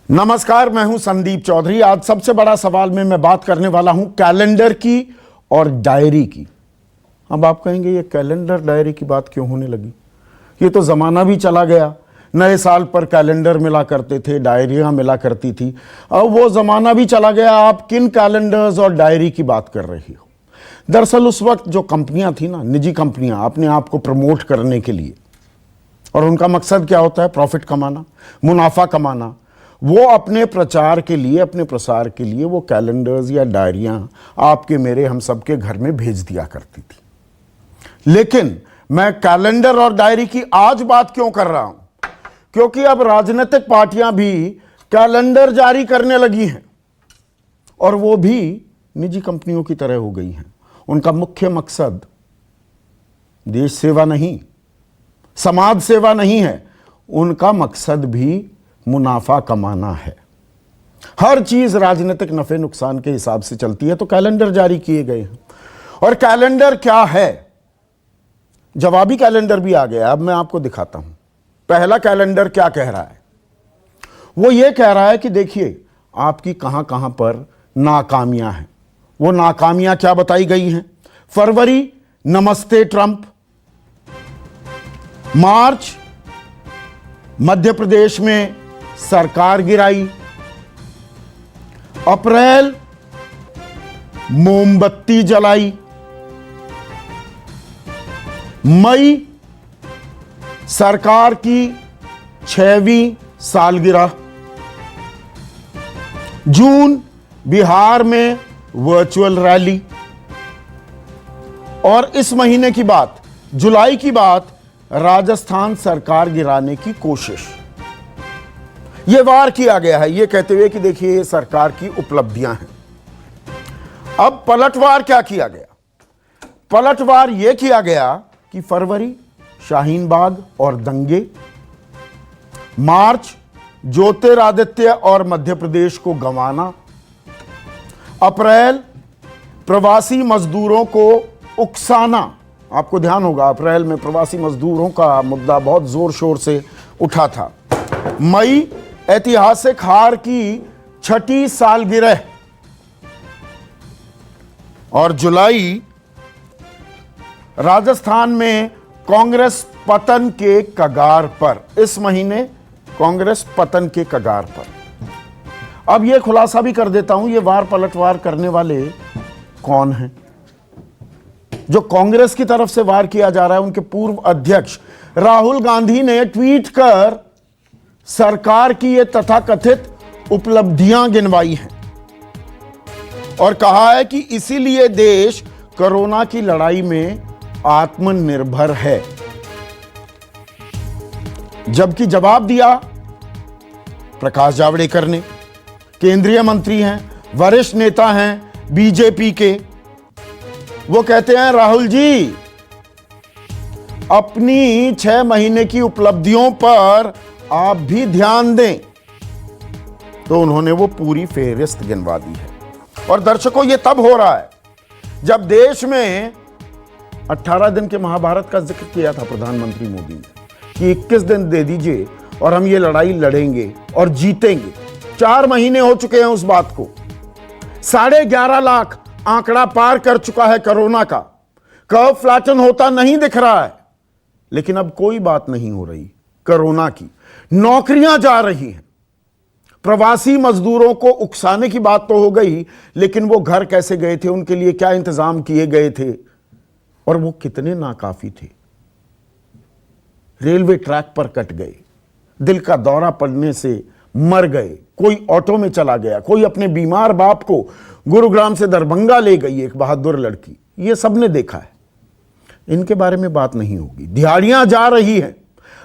नमस्कार, मैं हूं संदीप चौधरी। आज सबसे बड़ा सवाल में मैं बात करने वाला हूं कैलेंडर की और डायरी की। अब आप कहेंगे ये कैलेंडर डायरी की बात क्यों होने लगी? ये तो ज़माना भी चला गया। नए साल पर कैलेंडर मिला करते थे, डायरियां मिला करती थी। अब वो ज़माना भी चला गया। आप किन कैलेंडर्स और डायरी की बात कर रही हो? दरअसल उस वक्त जो कंपनियां थी ना, निजी कंपनियां, अपने आप को प्रमोट करने के लिए, और उनका मकसद क्या होता है? प्रॉफिट कमाना, मुनाफा कमाना। वो अपने प्रचार के लिए, अपने प्रसार के लिए वो कैलेंडर्स या डायरियां आपके, मेरे, हम सबके घर में भेज दिया करती थी। लेकिन मैं कैलेंडर और डायरी की आज बात क्यों कर रहा हूं? क्योंकि अब राजनीतिक पार्टियां भी कैलेंडर जारी करने लगी हैं, और वो भी निजी कंपनियों की तरह हो गई हैं। उनका मुख्य मकसद देश सेवा नहीं, समाज सेवा नहीं है। उनका मकसद भी मुनाफा कमाना है। हर चीज राजनीतिक नफे नुकसान के हिसाब से चलती है, तो कैलेंडर जारी किए गए हैं। और कैलेंडर क्या है? जवाबी कैलेंडर भी आ गया। अब मैं आपको दिखाता हूं। पहला कैलेंडर क्या कह रहा है? वो ये कह रहा है कि देखिए आपकी कहां कहां पर नाकामियां हैं। वो नाकामियां क्या बताई गई हैं? फरवरी, नमस्ते ट्रंप। मार्च, मध्य प्रदेश में सरकार गिराई। अप्रैल, मोमबत्ती जलाई। मई, सरकार की 6वीं सालगिरह। जून, बिहार में वर्चुअल रैली। और इस महीने की बात, जुलाई की बात, राजस्थान सरकार गिराने की कोशिश। यह वार किया गया है ये कहते हुए कि देखिए ये सरकार की उपलब्धियां हैं। अब पलटवार क्या किया गया? पलटवार यह किया गया कि फरवरी, शाहीन बाग और दंगे। मार्च, ज्योतिरादित्य और मध्य प्रदेश को गंवाना। अप्रैल, प्रवासी मजदूरों को उकसाना। आपको ध्यान होगा अप्रैल में प्रवासी मजदूरों का मुद्दा बहुत जोर शोर से उठा था। मई, ऐतिहासिक हार की 6ठी सालगिरह। और जुलाई, राजस्थान में कांग्रेस पतन के कगार पर। इस महीने कांग्रेस पतन के कगार पर। अब यह खुलासा भी कर देता हूं, ये वार पलटवार करने वाले कौन हैं? जो कांग्रेस की तरफ से वार किया जा रहा है, उनके पूर्व अध्यक्ष राहुल गांधी ने ट्वीट कर सरकार की ये तथाकथित उपलब्धियां गिनवाई हैं और कहा है कि इसीलिए देश कोरोना की लड़ाई में आत्मनिर्भर है। जबकि जवाब दिया प्रकाश जावड़ेकर ने, केंद्रीय मंत्री हैं, वरिष्ठ नेता हैं बीजेपी के। वो कहते हैं राहुल जी अपनी 6 महीने की उपलब्धियों पर आप भी ध्यान दें। तो उन्होंने वो पूरी फेहरिस्त गिनवा दी है। और दर्शकों, ये तब हो रहा है जब देश में 18 दिन के महाभारत का जिक्र किया था प्रधानमंत्री मोदी ने कि 21 दिन दे दीजिए और हम ये लड़ाई लड़ेंगे और जीतेंगे। 4 महीने हो चुके हैं उस बात को। 11.5 लाख आंकड़ा पार कर चुका है कोरोना का। कर्व फ्लैटन होता नहीं दिख रहा है। लेकिन अब कोई बात नहीं हो रही कोरोना की। नौकरियां जा रही हैं। प्रवासी मजदूरों को उकसाने की बात तो हो गई, लेकिन वो घर कैसे गए थे, उनके लिए क्या इंतजाम किए गए थे, और वो कितने नाकाफी थे। रेलवे ट्रैक पर कट गए, दिल का दौरा पड़ने से मर गए, कोई ऑटो में चला गया, कोई अपने बीमार बाप को गुरुग्राम से दरभंगा ले गई एक बहादुर लड़की। ये सबने देखा है। इनके बारे में बात नहीं होगी। दिहाड़ियां जा रही हैं।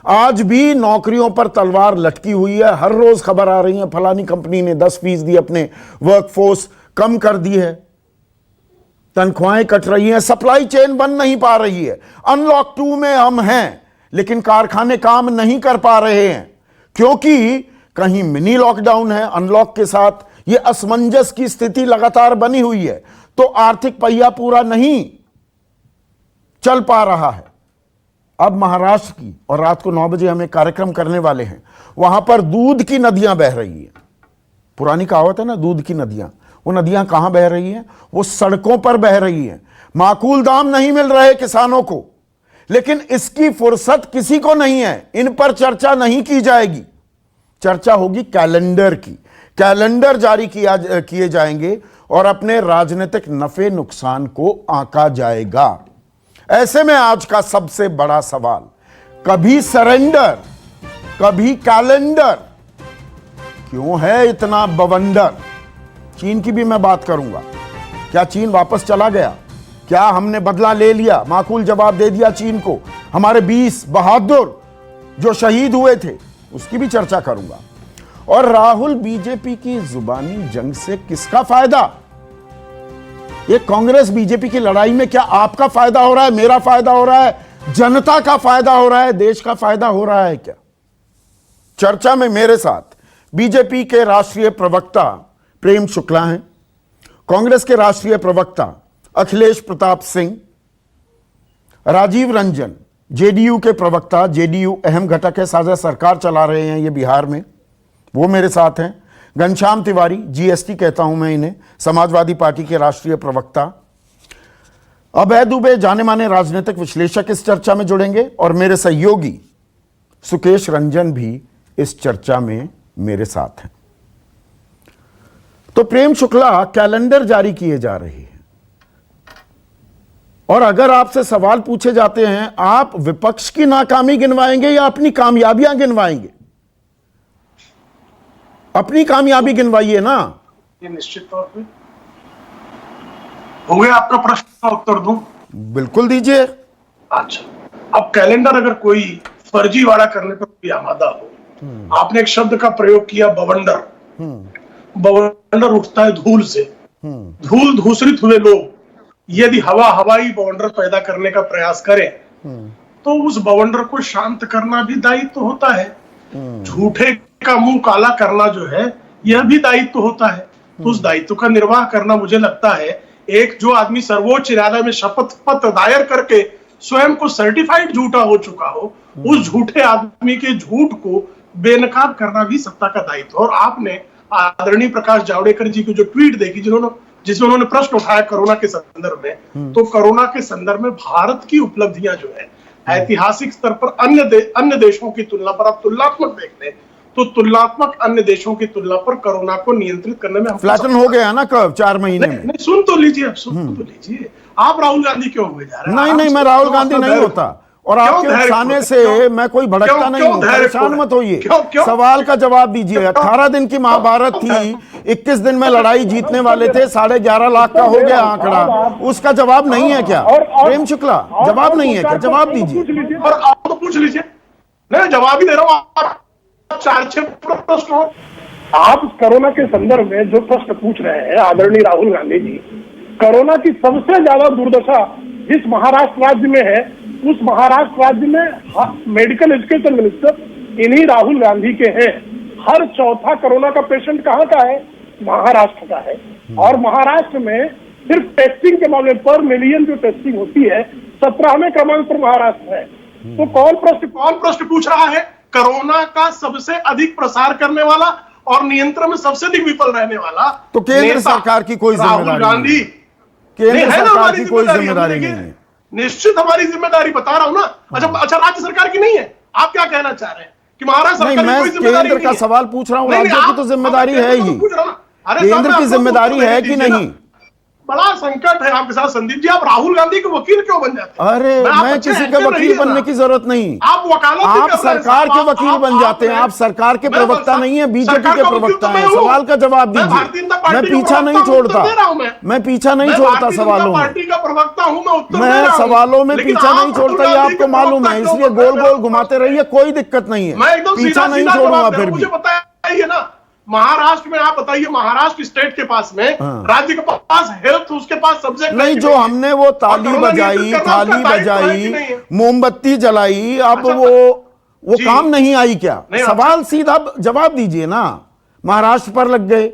आज भी नौकरियों पर तलवार लटकी हुई है। हर रोज खबर आ रही है फलानी कंपनी ने 10% अपने वर्कफोर्स कम कर दी है, तनख्वाहें कट रही हैं, सप्लाई चेन बन नहीं पा रही है। अनलॉक 2 में हम हैं, लेकिन कारखाने काम नहीं कर पा रहे हैं क्योंकि कहीं मिनी लॉकडाउन है, अनलॉक के साथ ये असमंजस की स्थिति लगातार बनी हुई है। तो आर्थिक पहिया पूरा नहीं चल पा रहा है। अब महाराष्ट्र की, और रात को 9 बजे हम एक कार्यक्रम करने वाले हैं, वहां पर दूध की नदियां बह रही हैं। पुरानी कहावत है ना, दूध की नदियां, वो नदियां कहां बह रही हैं? वो सड़कों पर बह रही हैं। माकूल दाम नहीं मिल रहे किसानों को, लेकिन इसकी फुर्सत किसी को नहीं है। इन पर चर्चा नहीं की जाएगी, चर्चा होगी कैलेंडर की। कैलेंडर जारी किए जाएंगे और अपने राजनीतिक नफे नुकसान को आंका जाएगा। ऐसे में आज का सबसे बड़ा सवाल, कभी सरेंडर कभी कैलेंडर, क्यों है इतना बवंडर? चीन की भी मैं बात करूंगा। क्या चीन वापस चला गया? क्या हमने बदला ले लिया? माकूल जवाब दे दिया चीन को। हमारे 20 बहादुर जो शहीद हुए थे, उसकी भी चर्चा करूंगा। और राहुल बीजेपी की जुबानी जंग से किसका फायदा? ये कांग्रेस बीजेपी की लड़ाई में क्या आपका फायदा हो रहा है, मेरा फायदा हो रहा है, जनता का फायदा हो रहा है, देश का फायदा हो रहा है क्या? चर्चा में मेरे साथ बीजेपी के राष्ट्रीय प्रवक्ता प्रेम शुक्ला हैं, कांग्रेस के राष्ट्रीय प्रवक्ता अखिलेश प्रताप सिंह, राजीव रंजन जेडीयू के प्रवक्ता, जेडीयू अहम घटक है, साझा सरकार चला रहे हैं ये बिहार में, वो मेरे साथ हैं, घनश्याम तिवारी, जीएसटी कहता हूं मैं इन्हें, समाजवादी पार्टी के राष्ट्रीय प्रवक्ता, अभय दुबे जाने माने राजनीतिक विश्लेषक इस चर्चा में जुड़ेंगे, और मेरे सहयोगी सुकेश रंजन भी इस चर्चा में मेरे साथ हैं। तो प्रेम शुक्ला, कैलेंडर जारी किए जा रहे हैं और अगर आपसे सवाल पूछे जाते हैं, आप विपक्ष की नाकामी गिनवाएंगे या अपनी कामयाबियां गिनवाएंगे? अपनी कामयाबी गिनवाइए ना। ये निश्चित तौर पे हो गया। आपका प्रश्न का उत्तर दूं? बिल्कुल दीजिए। अच्छा, अब कैलेंडर अगर कोई फर्जीवाड़ा करने पर कोई आमादा हो, आपने एक शब्द का प्रयोग किया, बवंडर। बवंडर उठता है धूल से, धूल धूसरित हुए लोग यदि हवाई बवंडर पैदा करने का प्रयास करें तो उस बवंडर को शांत करना भी दायित्व होता है। झूठे का मुंह काला करना जो है, यह भी दायित्व होता है। तो उस दायित्व का निर्वाह करना, मुझे लगता है, एक जो आदमी सर्वोच्च न्यायालय में शपथ पत्र दायर करके स्वयं को सर्टिफाइड झूठा हो चुका हो, उस झूठे आदमी के झूठ को बेनकाब करना भी सत्ता का दायित्व। और आपने आदरणीय प्रकाश जावड़ेकर जी की जो ट्वीट देखी, जिसमें उन्होंने प्रश्न उठाया कोरोना के संदर्भ में, तो कोरोना के संदर्भ में भारत की उपलब्धियां जो है ऐतिहासिक स्तर पर अन्य देशों की तुलना पर आप तुलनात्मक देख लें तो तुलनात्मक अन्य देशों की तुलना पर कोरोना को नियंत्रित करने में हम फ्लैटन हो गया ना कब 4 महीने में। नहीं, सुन तो लीजिए, आप सुन तो लीजिए। आप राहुल गांधी क्यों हुए जा रहे हैं? नहीं, मैं राहुल गांधी नहीं होता, और आपके उकसाने से मैं कोई भड़कता नहीं हूं, परेशान मत होइए। सवाल का जवाब दीजिए। 18 दिन की महाभारत थी, 21 दिन में लड़ाई जीतने वाले थे, 11.5 लाख का हो गया आंकड़ा, उसका जवाब नहीं है क्या? प्रेम शुक्ला, जवाब नहीं है क्या? जवाब दीजिए। और आप तो पूछ लीजिए। मैं जवाब ही दे रहा हूं। आप 4-6 प्रश्न, आप कोरोना के संदर्भ में जो प्रश्न पूछ रहे हैं आदरणीय राहुल गांधी जी, कोरोना की सबसे ज्यादा दुर्दशा जिस महाराष्ट्र राज्य में है, उस महाराष्ट्र राज्य में मेडिकल एजुकेशन मिनिस्टर इन्हीं राहुल गांधी के हैं। हर चौथा कोरोना का पेशेंट कहाँ का है? महाराष्ट्र का है। और महाराष्ट्र में सिर्फ टेस्टिंग के मामले पर मिलियन जो टेस्टिंग होती है, 17वें क्रमांक पर महाराष्ट्र है। तो कौन प्रश्न पूछ रहा है? कोरोना का सबसे अधिक प्रसार करने वाला और नियंत्रण में सबसे अधिक विफल रहने वाला तो केंद्र सरकार की कोई जिम्मेदारी नहीं है। केंद्र सरकार की कोई जिम्मेदारी नहीं है। निश्चित हमारी जिम्मेदारी, बता रहा हूं ना। अच्छा, राज्य सरकार की नहीं है? आप क्या कहना चाह रहे हैं कि महाराष्ट्र सरकार की कोई जिम्मेदारी नहीं है? केंद्र का सवाल पूछ रहा हूं, राज्य की तो जिम्मेदारी है ही। केंद्र की जिम्मेदारी है कि नहीं? बड़ा संकट है आपके साथ संदीप जी। आप राहुल गांधी के वकील क्यों बन जाते हैं? अरे मैं किसी का वकील बनने की जरूरत नहीं। आप वकालत, आप सरकार के वकील बन जाते हैं। आप सरकार के प्रवक्ता नहीं है, बीजेपी के प्रवक्ता हैं। सवाल का जवाब दीजिए। मैं पीछा नहीं छोड़ता, मैं पीछा नहीं छोड़ता सवालों में। पार्टी का प्रवक्ता हूं मैं सवालों में पीछा नहीं छोड़ता, ये आपको मालूम है, इसलिए गोल गोल घुमाते रहिए, कोई दिक्कत नहीं है। पीछा नहीं छोड़ूंगा फिर भी। मुझे बताइए ना, महाराष्ट्र में आप बताइए, महाराष्ट्र स्टेट के पास में, राज्य के पास हेल्थ, उसके पास सब्जेक्ट नहीं। जो हमने वो ताली बजाई, थाली बजाई, मोमबत्ती जलाई, अब वो काम नहीं आई क्या? सवाल सीधा जवाब दीजिए ना। महाराष्ट्र पर लग गए।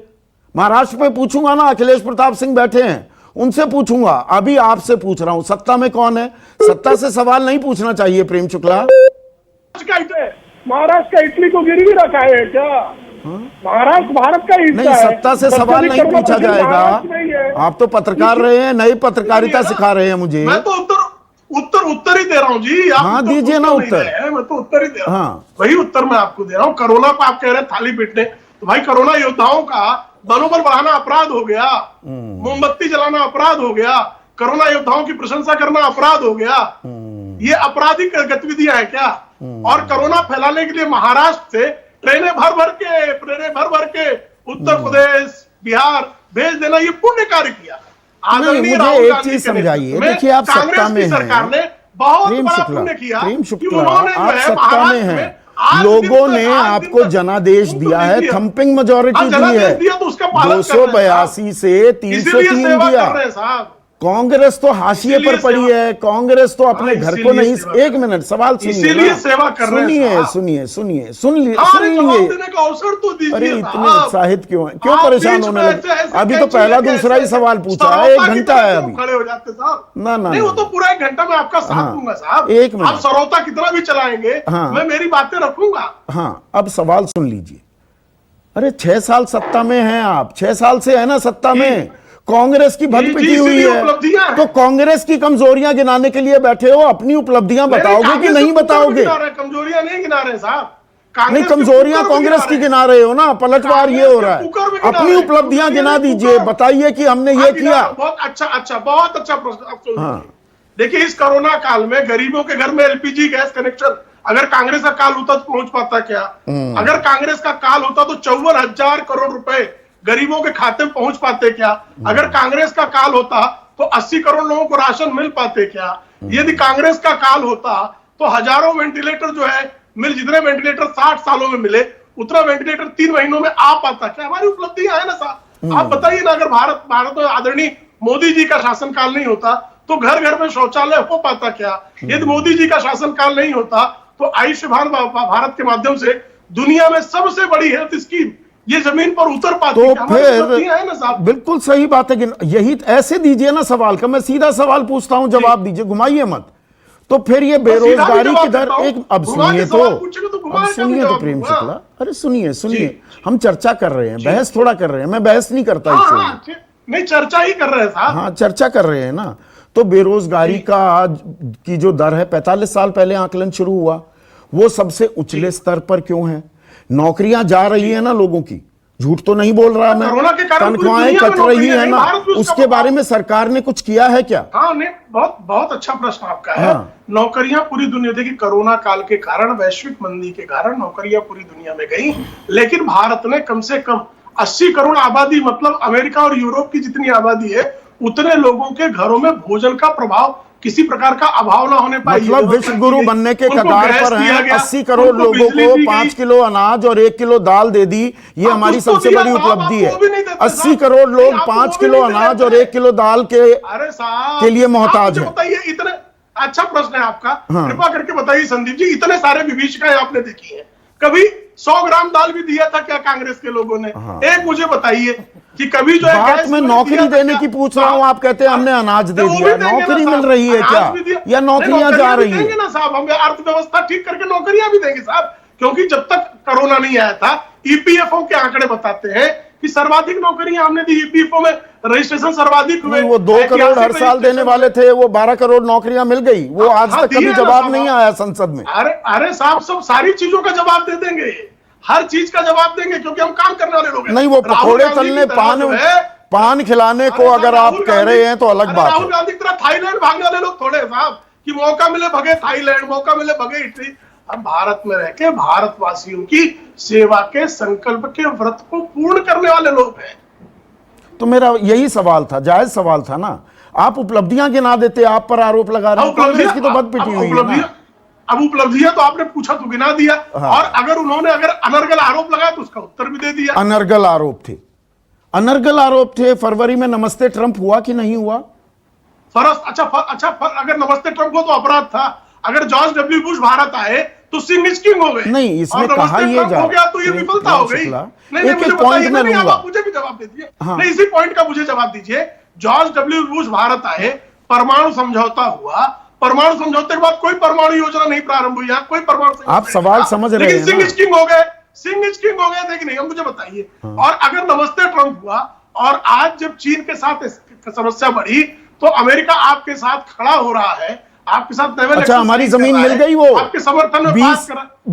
महाराष्ट्र पे पूछूंगा ना, अखिलेश प्रताप सिंह बैठे हैं, उनसे पूछूंगा। अभी आपसे पूछ रहा हूं, सत्ता में कौन है? सत्ता से सवाल नहीं पूछना चाहिए प्रेम शुक्ला। महाराष्ट्र का इटली को गिरवी रखा है क्या? महाराष्ट्र भारत का हिस्सा नहीं, है। सत्ता से सबसे सवाल भी नहीं कर्मा पूछा पश्चिम महाराष्ट्र में ही है। जाएगा। आप तो पत्रकार रहे हैं, नई पत्रकारिता सिखा रहे हैं मुझे। मैं तो उत्तर ही दे रहा हूँ जी। आप हाँ, उत्तर दीजिए ना नहीं उत्तर। दे रहे हैं, मैं तो उत्तर ही दे रहा हूँ। हाँ। वही उत्तर मैं आपको दे रहा हूँ। कोरोना को आप कह रहे हैं थाली पीटने, तो भाई कोरोना योद्धाओं का मनोबल बढ़ाना अपराध हो गया, मोमबत्ती जलाना अपराध हो गया, कोरोना योद्धाओं की प्रशंसा करना अपराध हो गया। ये आपराधिक गतिविधियां हैं क्या? और कोरोना फैलाने के लिए महाराष्ट्र से ट्रेनें भर भर के उत्तर प्रदेश, बिहार भेज देना, ये पुण्य कार्य किया। आदरणीय मुझे राहुल एक गांधी चीज के समझाइए, नेतृत्व में देखिए आप सत्ता कांग्रेस में की सरकार हैं, ने बहुत प्रेम बड़ा शुक्ला, पुण्य किया प्रेम कि शुक्ला, उन्होंने जो आप है सत्ता में महाराष्ट्र हैं, में आज लोगों दिन ने तक- आज आपको दिन तक जनादेश तुम दिया तो है, दीजिए। थंपिंग मेजोरिटी दी जनादेश है, दिया तो उसका पालन कर रहे हैं 282 से साहब। 303 इसीलिए सेवा दिया। कर रहे हैं साहब। कांग्रेस तो हाशिए पर इसीलिए पड़ी सेवा- है, कांग्रेस तो अपने घर को इसीलिए नहीं। सेवा एक मिनट, सवाल सुनिए इसीलिए ना। सेवा कर रहे हैं सुनिए साहब। सुनिए सुनिए हाँ, सुन अरे जवाब लिए। देने का अवसर तो दीजिए अरे इतने साहब। उत्साहित क्यों हैं? क्यों आप परेशान बीच होने में लगे? ऐसे अभी तो कैसे पहला कैसे दूसरा ही सवाल पूछा है, सरौता 1 की घंटा तरह है क्यों अभी। खड़े हो जाते साहब। ना ना नहीं, वो ना। तो पूरा 1 घंटा में आपका साथ हाँ, दूंगा साहब। 1 मिनट। आप सरौता कितना भी चलाएंगे, हाँ। मैं मेरी बातें रखूंगा। हाँ, अब सवाल सुन लीजिए। अरे 6 साल सत्ता में हैं आप, 6 साल से है ना सत्ता में। कांग्रेस की भद जी, पिटी जी, हुई इसीलिए है, उपलब्धियां हैं। तो कांग्रेस की कमजोरियां गिनाने के लिए बैठे हो, अपनी उपलब्धियां बताओगे कि नहीं बताओगे? कमजोरियां नहीं गिना रहे साहब। नहीं, कांग्रेस के कमजोरियां कुकर भी कांग्रेस की गिना गिना रहे हो ना, पलटवार ये कांग्रेस हो के रहा है। कुकर भी गिना अपनी रहे हैं। उपलब्धियां गिना कमजोरियां दीजिए, कुकर। बताइए कि हमने ये आप गिना किया। रहे हो, बहुत अच्छा प्रश्न आप सुन हाँ। लीजिए। देखिए, इस कोरोना काल में गरीबों के घर में एलपीजी गैस कनेक्शन, अगर कांग्रेस का काल होता तो पहुंच पाता क्या? अगर कांग्रेस का काल होता तो 54,000 करोड़ रुपए गरीबों के खाते में पहुंच पाते क्या? अगर कांग्रेस का काल होता तो 80 करोड़ लोगों को राशन मिल पाते क्या? यदि कांग्रेस का काल होता तो हजारों वेंटिलेटर जो है मिल, जितने वेंटिलेटर 60 सालों में मिले उतना वेंटिलेटर 3 महीनों में आ पाता क्या? हमारी उपलब्धियां है ना साहब। आप बताइए ना, अगर भारत में आदरणीय मोदी जी का शासनकाल नहीं होता तो घर घर में शौचालय हो पाता क्या? यदि मोदी जी का शासनकाल नहीं होता तो आयुष्मान भारत के माध्यम से दुनिया में सबसे बड़ी हेल्थ स्कीम ये जमीन पर उतर पाती तो क्या? हमारी उपलब्धियां है ना फिर साहब। बिल्कुल सही बात है कि यही ऐसे दीजिए ना सवाल का। मैं सीधा सवाल पूछता हूं, जवाब दीजिए, घुमाइए मत। तो फिर ये बेरोजगारी की दर एक, अब सुनिए तो, अब सुनिए तो प्रेम शुक्ला, अरे सुनिए सुनिए, हम चर्चा कर रहे हैं, बहस थोड़ा कर रहे हैं। मैं बहस नहीं करता हाँ, इससे। हाँ, नहीं, चर्चा ही कर रहे हैं साहब। हाँ, चर्चा कर रहे हैं ना। तो बेरोजगारी का आज की जो दर है, 45 साल पहले आकलन शुरू हुआ, वो सबसे उछले स्तर पर क्यों है? नौकरियां जा रही है ना लोगों की, झूठ तो नहीं बोल रहा मैं। कोरोना के कारण पूरी तनख्वाहें दुनिया में कट रही नौकरियां है नहीं, ना, भारत में उसका उसके बारे में सरकार ने कुछ किया है क्या? हाँ, नहीं, बहुत अच्छा प्रश्न आपका है। हाँ। नौकरियां पूरी दुनिया, देखिए कोरोना काल के कारण, वैश्विक मंदी के कारण नौकरियां पूरी दुनिया में गई, लेकिन भारत ने कम से कम 80 करोड़ आबादी, मतलब अमेरिका और यूरोप की जितनी आबादी है उतने लोगों के घरों में भोजन का प्रभाव, किसी प्रकार का अभाव ना होने पाए, मतलब विश्व गुरु बनने के कगार पर हैं। 80 करोड़ लोगों को 5 किलो अनाज और 1 किलो दाल दे दी, ये हमारी सबसे बड़ी उपलब्धि है। 80 करोड़ लोग 5 किलो अनाज और 1 किलो दाल के लिए मोहताज है। बताइए, इतने अच्छा प्रश्न है आपका। हाँ। कृपा करके बताइए संदीप जी, इतने सारे विभीषिकाएं आपने देखी है, कभी 100 ग्राम दाल भी दिया था क्या कांग्रेस के लोगों ने? हाँ। एक मुझे बताइए कि कभी जो है बात में नौकरी देने की पूछ रहा हूं, आप कहते हैं हमने अनाज दे दिया। नौकरी मिल रही है क्या, या नौकरियां जा रही है? ना साहब, हम अर्थव्यवस्था ठीक करके नौकरियां भी देंगे साहब, क्योंकि जब तक कोरोना नहीं आया था ईपीएफओ के आंकड़े बताते हैं कि सर्वाधिक नौकरियां हमने दी। ईपीएफओ में रजिस्ट्रेशन सर्वाधिक हुए। वो 2 करोड़ हर साल देने वाले थे, वो 12 करोड़ नौकरियां मिल गई। वो आज तक कभी जवाब नहीं आया संसद में। अरे साहब, सब सारी चीजों का जवाब दे देंगे, हर चीज का जवाब देंगे, क्योंकि हम काम करने वाले लोग हैं। नहीं, वो पकोड़े तलने, पान खिलाने को अगर आप कह रहे हैं तो अलग बात है। राहुल गांधी की तरह थाईलैंड भागने वाले लोग थोड़े साहब कि मौका मिले भगे थाईलैंड, मौका मिले भगे इटली। हम भारत में रह के भारतवासियों की सेवा के संकल्प के व्रत को पूर्ण करने वाले लोग हैं। तो मेरा यही सवाल था, जायज सवाल था ना। आप उपलब्धियां गिना देते, आप पर आरोप लगा रहे हैं। कांग्रेस की तो बद पिटी हुई है ना। अब उपलब्धियां तो आपने पूछा तो गिना दिया। हाँ। और अगर उन्होंने अनर्गल आरोप लगाया तो उसका उत्तर भी दे दिया। अनर्गल आरोप थे, अनर्गल आरोप थे। फरवरी में नमस्ते ट्रंप हुआ कि नहीं हुआ? अगर नमस्ते ट्रंप हो तो अपराध था। अगर जॉर्ज डब्ल्यू बुश भारत आए तो सिंग किंग हो गए। नहीं, इसमें कहा ये हो गया तो ये विफलता हो गई। नहीं, एक पॉइंट में लूंगा, मुझे भी जवाब दीजिए। नहीं, इसी पॉइंट का मुझे जवाब दीजिए। जॉर्ज डब्ल्यू बुश भारत आए, परमाणु समझौता हुआ, परमाणु समझौते के बाद कोई परमाणु योजना नहीं प्रारंभ हुई, कोई परमाणु। आप सवाल समझ रहे हैं सिंग किंग हो गए। सिंह इज किंग हो गया थे कि नहीं, हम मुझे बताइए। और अगर नमस्ते ट्रंप हुआ और आज जब चीन के साथ समस्या बढ़ी तो अमेरिका आपके साथ खड़ा हो रहा है, आपके साथ नेवल अच्छा, हमारी जमीन मिल गई, वो आपके समर्थन में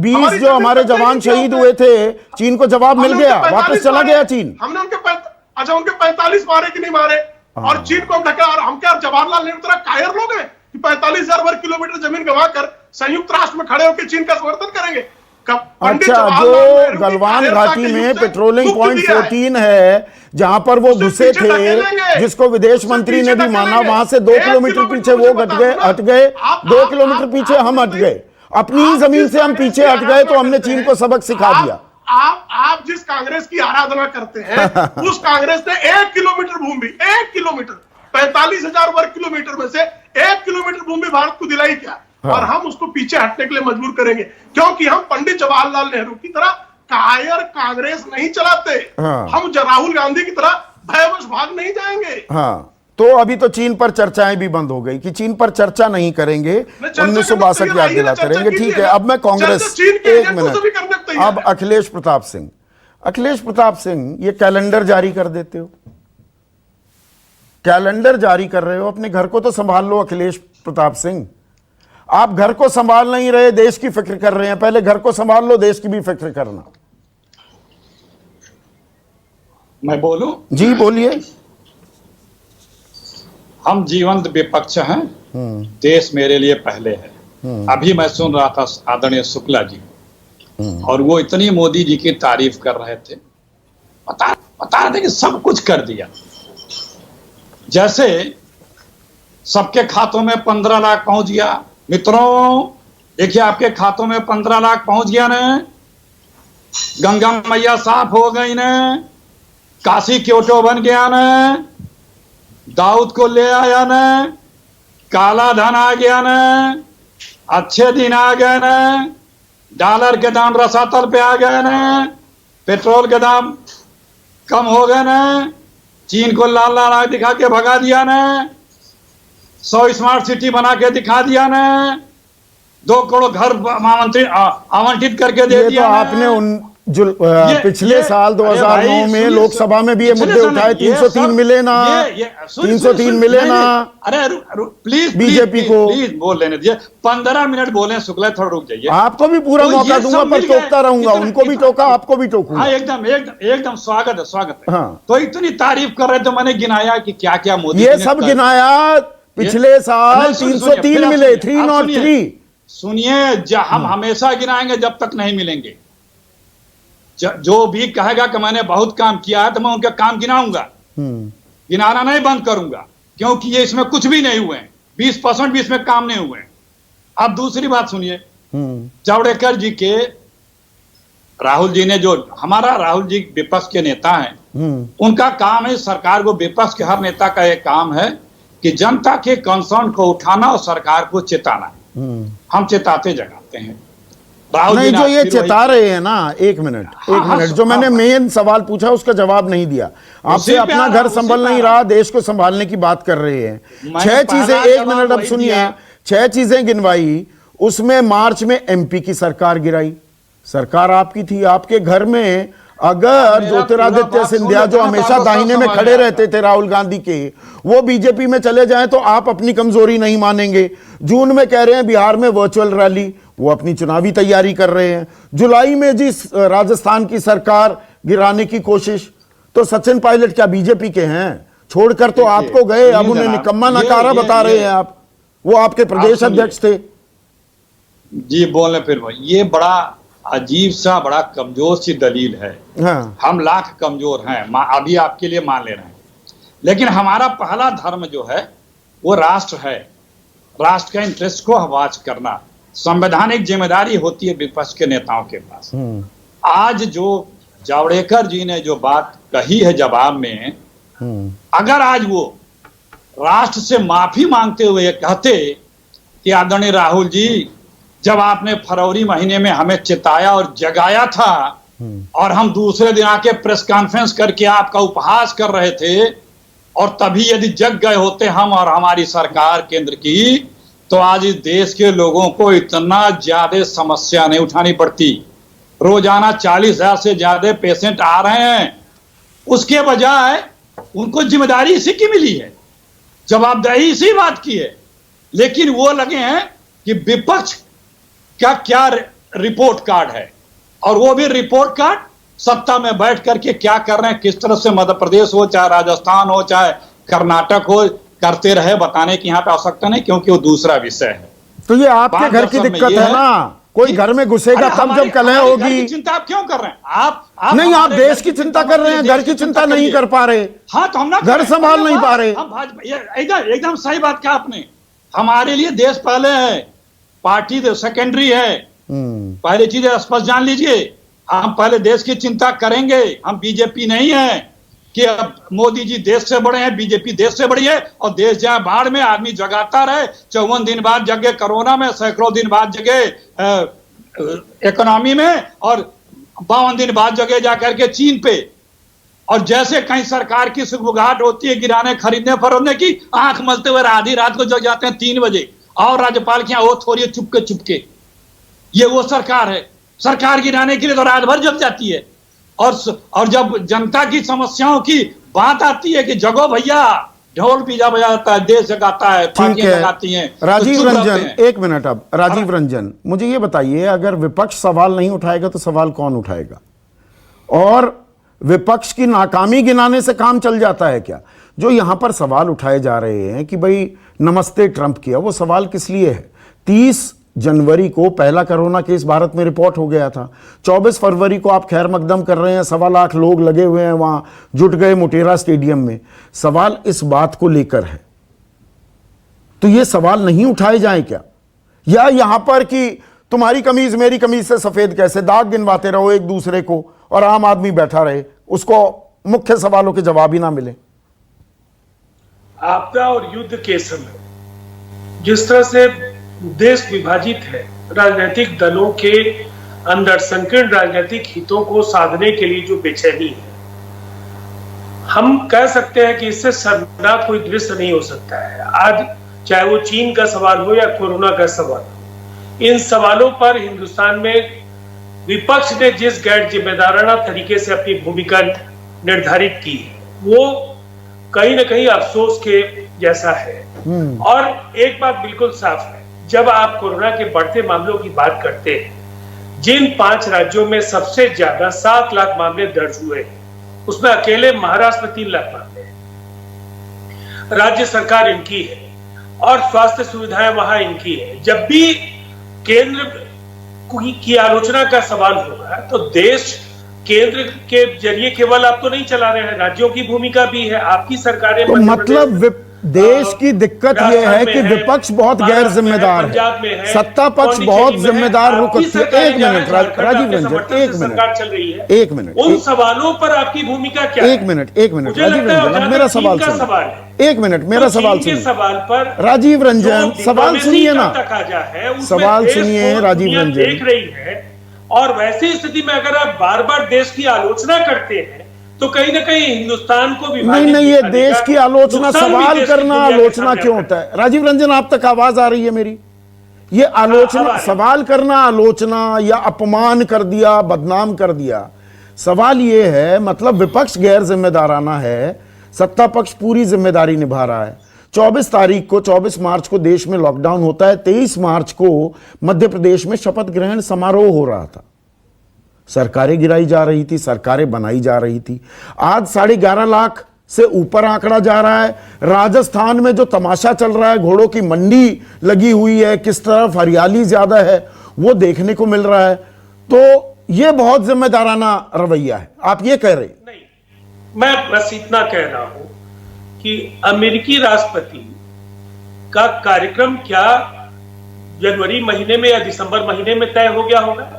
20 जो हमारे जवान शहीद हुए थे, चीन को जवाब मिल गया, वापस चला गया चीन। हमने उनके 45 मारे कि नहीं मारे, और चीन को हम ढका। और हम क्या जवाहरलाल नेहरू तरह कायर लोग हैं कि 45,000 वर्ग किलोमीटर जमीन गंवाकर संयुक्त राष्ट्र में खड़े होकर चीन का समर्थन करेंगे? अच्छा, जो गलवान घाटी में पेट्रोलिंग पॉइंट 14 है, जहां पर वो घुसे थे, जिसको विदेश मंत्री ने भी माना, वहां से 2 किलोमीटर पीछे वो हट गए, 2 किलोमीटर पीछे हम हट गए, अपनी ही जमीन से हम पीछे हट गए, तो हमने चीन को सबक सिखा दिया। आप जिस कांग्रेस की आराधना करते हैं उस कांग्रेस ने 1 किलोमीटर भूमि, 1 किलोमीटर, 45,000 वर्ग किलोमीटर में से 1 किलोमीटर भूमि भारत को दिलाई क्या? और हम उसको पीछे हटने के लिए मजबूर करेंगे, क्योंकि हम पंडित जवाहरलाल नेहरू की तरह कायर कांग्रेस नहीं चलाते। हम राहुल गांधी की तरह भयवश भाग नहीं जाएंगे। हाँ, तो अभी तो चीन पर चर्चाएं भी बंद हो गई कि चीन पर चर्चा नहीं करेंगे, 1962 की याद दिलाते रहेंगे। ठीक है, अब मैं कांग्रेस, 1 मिनट, अब अखिलेश प्रताप सिंह। अखिलेश प्रताप सिंह, ये कैलेंडर जारी कर देते हो, कैलेंडर जारी कर रहे हो, अपने घर को तो संभाल लो अखिलेश प्रताप सिंह। आप घर को संभाल नहीं रहे, देश की फिक्र कर रहे हैं। पहले घर को संभाल लो, देश की भी फिक्र करना। मैं बोलूं? जी बोलिए। हम जीवंत विपक्ष हैं, देश मेरे लिए पहले है। अभी मैं सुन रहा था आदरणीय शुक्ला जी, और वो इतनी मोदी जी की तारीफ कर रहे थे, बता रहे थे कि सब कुछ कर दिया। जैसे सबके खातों में 15 लाख पहुंच गया। मित्रों देखिए, आपके खातों में 15 लाख पहुंच गया ने, गंगा मैया साफ हो गई ने, काशी क्योटो बन गया ने, दाऊद को ले आया ने, काला धन आ गया ने, अच्छे दिन आ गए ने, डॉलर के दाम रसातल पे आ गए ने, पेट्रोल के दाम कम हो गए ने, चीन को लाल लाल आग दिखा के भगा दिया ने, 100 स्मार्ट सिटी बना के दिखा दिया ने, 2 करोड़ घर महामंत्री आवंटित करके दे दिया। तो आपने उन जो पिछले साल 2009 में लोकसभा में भी ये मुद्दे उठाए, 303 मिले ना, 303 मिले ना। अरे प्लीज बीजेपी को प्लीज बोल लेने दीजिए, 15 मिनट बोले। शुक्ला थोड़ा रुक जाइए, आपको भी पूरा मौका दूंगा, पर टोकता रहूंगा। उनको भी टोका, आपको भी टोकूंगा। हाँ, एकदम स्वागत है, स्वागत है। हाँ। तो इतनी तारीफ कर रहे थे, मैंने गिनाया कि क्या क्या मोदी ये सब गिनाया। पिछले साल 303 मिले, 303। सुनिए, हम हमेशा गिनाएंगे जब तक नहीं मिलेंगे। जो भी कहेगा कि मैंने बहुत काम किया है, तो मैं उनका काम गिनाऊंगा, गिनाना नहीं बंद करूंगा, क्योंकि ये इसमें कुछ भी नहीं हुए हैं। 20% भी इसमें काम नहीं हुए हैं। अब दूसरी बात सुनिए, जावड़ेकर जी के, राहुल जी ने, जो हमारा राहुल जी विपक्ष के नेता हैं, उनका काम है सरकार को, विपक्ष के हर नेता का एक काम है कि जनता के कंसर्न को उठाना और सरकार को चेताना। हम चेताते जगाते हैं। नहीं, जो ये चेता रहे हैं ना, एक मिनट, जो मैंने मेन सवाल पूछा उसका जवाब नहीं दिया। आपसे अपना घर संभल नहीं रहा, देश को संभालने की बात कर रहे हैं। 6 चीजें, 1 मिनट, अब सुनिए, 6 चीजें गिनवाई, उसमें मार्च में एमपी की सरकार गिराई। सरकार आपकी थी, आपके घर में अगर ज्योतिरादित्य सिंधिया, जो हमेशा दाहिने में खड़े रहते थे राहुल गांधी के, वो बीजेपी में चले जाएं तो आप अपनी कमजोरी नहीं मानेंगे। जून में कह रहे हैं बिहार में वर्चुअल रैली, वो अपनी चुनावी तैयारी कर रहे हैं। जुलाई में जी राजस्थान की सरकार गिराने की कोशिश, तो सचिन पायलट क्या बीजेपी के हैं? छोड़कर तो आपको गए, अब उन्हें निकम्मा नकारा बता रहे हैं आप। वो आपके प्रदेश अध्यक्ष थे। जी बोले फिर ये बड़ा अजीब सा, बड़ा कमजोर सी दलील है। हाँ। हम लाख कमजोर हैं, अभी आपके लिए मान ले रहे हैं, लेकिन हमारा पहला धर्म जो है वो राष्ट्र है। राष्ट्र का इंटरेस्ट को आवाज करना संवैधानिक जिम्मेदारी होती है विपक्ष के नेताओं के पास। आज जो जावड़ेकर जी ने जो बात कही है जवाब में, अगर आज वो राष्ट्र से माफी मांगते हुए कहते कि आदरणीय राहुल जी, जब आपने फरवरी महीने में हमें चिताया और जगाया था, और हम दूसरे दिन आके प्रेस कॉन्फ्रेंस करके आपका उपहास कर रहे थे, और तभी यदि जग गए होते हम और हमारी सरकार केंद्र की, तो आज इस देश के लोगों को इतना ज्यादा समस्या नहीं उठानी पड़ती। रोजाना 40,000 से ज्यादा पेशेंट आ रहे हैं, उसके बजाय उनको जिम्मेदारी इसी की मिली है, जवाबदेही इसी बात की है। लेकिन वो लगे हैं कि विपक्ष का क्या रिपोर्ट कार्ड है, और वो भी रिपोर्ट कार्ड सत्ता में बैठ करके क्या कर रहे हैं, किस तरह से मध्य प्रदेश हो, चाहे राजस्थान हो, चाहे कर्नाटक हो, करते रहे, बताने की यहाँ पे आवश्यकता नहीं, क्योंकि वो दूसरा विषय है। तो ये आपके घर की दिक्कत है ना, कोई घर में घुसेगा तब जब कलह होगी। चिंता आप क्यों कर रहे हैं? आप नहीं, आप देश की चिंता कर रहे हैं, घर की चिंता नहीं कर पा रहे। हाँ, तो हम ना घर संभाल नहीं पा रहे। हम भाजपा, एकदम सही बात कहा आपने। हमारे लिए देश पहले है, पार्टी सेकेंडरी है। पहली चीज स्पष्ट जान लीजिए, हम पहले देश की चिंता करेंगे। हम बीजेपी नहीं है कि अब मोदी जी देश से बड़े हैं, बीजेपी देश से बड़ी है, और देश जहां बाढ़ में आदमी जगाता रहे, 54 दिन बाद जगे कोरोना में, सैकड़ों दिन बाद जगे इकोनॉमी में, और 52 दिन बाद जगे जाकर के चीन पे। और जैसे कहीं सरकार की सुगबुगाहट होती है गिराने खरीदने फरोखने की, आंख मलते हुए आधी रात को जग जाते हैं 3 बजे, और राज्यपाल की ओथ हो रही है चुपके चुपके। ये वो सरकार है, सरकार गिराने के लिए तो रात भर जग जाती है। और जब जनता की समस्याओं की बात आती है कि जगो भैया, ढोल पीजा बजाता है, देश जगाता है, पार्टियां जगाती हैं, राजीव रंजन, एक मिनट। अब राजीव रंजन, मुझे ये बताइए, अगर विपक्ष सवाल नहीं उठाएगा तो सवाल कौन उठाएगा? और विपक्ष की नाकामी गिनाने से काम चल जाता है क्या? जो यहां पर सवाल उठाए जा रहे हैं कि भाई नमस्ते ट्रंप किया, वो सवाल किस लिए है? 30 जनवरी को पहला कोरोना केस भारत में रिपोर्ट हो गया था। 24 फरवरी को आप खैर मकदम कर रहे हैं, 1.25 लाख लोग लगे हुए हैं, वहां जुट गए मोटेरा स्टेडियम में। सवाल इस बात को लेकर है, तो ये सवाल नहीं उठाए जाएं क्या? या यहां पर कि तुम्हारी कमीज मेरी कमीज से सफेद कैसे, दाग गिनवाते रहो एक दूसरे को, और आम आदमी बैठा रहे, उसको मुख्य सवालों के जवाब ही ना मिले। आपदा और युद्ध के समय जिस तरह से देश विभाजित है, राजनीतिक दलों के अंदर संकीर्ण राजनीतिक हितों को साधने के लिए जो बेचैनी है, हम कह सकते हैं कि इससे शर्मनाक कोई दृश्य नहीं हो सकता है। आज चाहे वो चीन का सवाल हो या कोरोना का सवाल, इन सवालों पर हिंदुस्तान में विपक्ष ने जिस गैर जिम्मेदाराना तरीके से अपनी भूमिका निर्धारित की है, वो कहीं ना कहीं अफसोस के जैसा है। और एक बात बिल्कुल साफ है, जब आप कोरोना के बढ़ते मामलों की बात करते हैं, जिन 5 राज्यों में सबसे ज्यादा 7 लाख मामले दर्ज हुए, उसमें अकेले महाराष्ट्र में 3 लाख मामले हैं। राज्य सरकार इनकी है और स्वास्थ्य सुविधाएं वहां इनकी है। जब भी केंद्र की आलोचना का सवाल होगा तो देश केंद्र के जरिए केवल आप तो नहीं चला रहे हैं, राज्यों की भूमिका भी है, आपकी सरकारें। तो मतलब देश की दिक्कत यह है कि विपक्ष बहुत गैर जिम्मेदार है, सत्ता पक्ष बहुत जिम्मेदार रुख। एक मिनट राजीव रंजन, एक मिनट, उन सवालों पर आपकी भूमिका क्या है? एक मिनट राजीव रंजन, मेरा सवाल सुनिए। एक मिनट, मेरा सवाल सुनिए। सवाल पर राजीव रंजन, सवाल सुनिए ना, सवाल सुनिए राजीव रंजन। देख रही है, और वैसी स्थिति में अगर आप बार बार देश की आलोचना करते हैं तो कहीं ना कहीं हिंदुस्तान को भी नहीं, ये देश की आलोचना, सवाल करना आलोचना क्यों होता है? राजीव रंजन, आप तक आवाज आ रही है मेरी? ये आलोचना, सवाल करना आलोचना या अपमान कर दिया, बदनाम कर दिया, सवाल ये है, मतलब विपक्ष गैर जिम्मेदाराना है, सत्ता पक्ष पूरी जिम्मेदारी निभा रहा है। 24 मार्च को देश में लॉकडाउन होता है, 23 मार्च को मध्य प्रदेश में शपथ ग्रहण समारोह हो रहा था, सरकारें गिराई जा रही थी, सरकारें बनाई जा रही थी। आज 11.5 लाख से ऊपर आंकड़ा जा रहा है। राजस्थान में जो तमाशा चल रहा है, घोड़ों की मंडी लगी हुई है, किस तरफ हरियाली ज्यादा है, वो देखने को मिल रहा है। तो ये बहुत जिम्मेदाराना रवैया है, आप ये कह रहे? नहीं, मैं बस इतना कह रहा हूं कि अमेरिकी राष्ट्रपति का कार्यक्रम क्या जनवरी महीने में या दिसंबर महीने में तय हो गया होगा?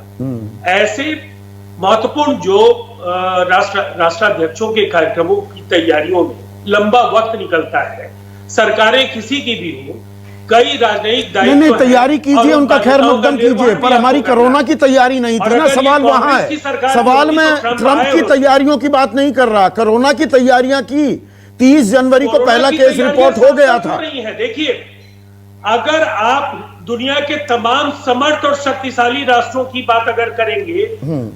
ऐसे महत्वपूर्ण जो राष्ट्राध्यक्षों के कार्यक्रमों की तैयारियों में लंबा वक्त निकलता है। सरकारें किसी की भी हो, कई राजनयिक दायित्व नहीं, तैयारी कीजिए, उनका खैर मकदम कीजिए, पर हमारी कोरोना की तैयारी नहीं थी ना, सवाल वहां है। सवाल में ट्रंप की तैयारियों की बात नहीं कर रहा, कोरोना की तैयारियां की। 30 जनवरी को पहला केस रिपोर्ट हो गया था। नहीं है, देखिए, अगर आप दुनिया के तमाम समर्थ और शक्तिशाली राष्ट्रों की बात अगर करेंगे,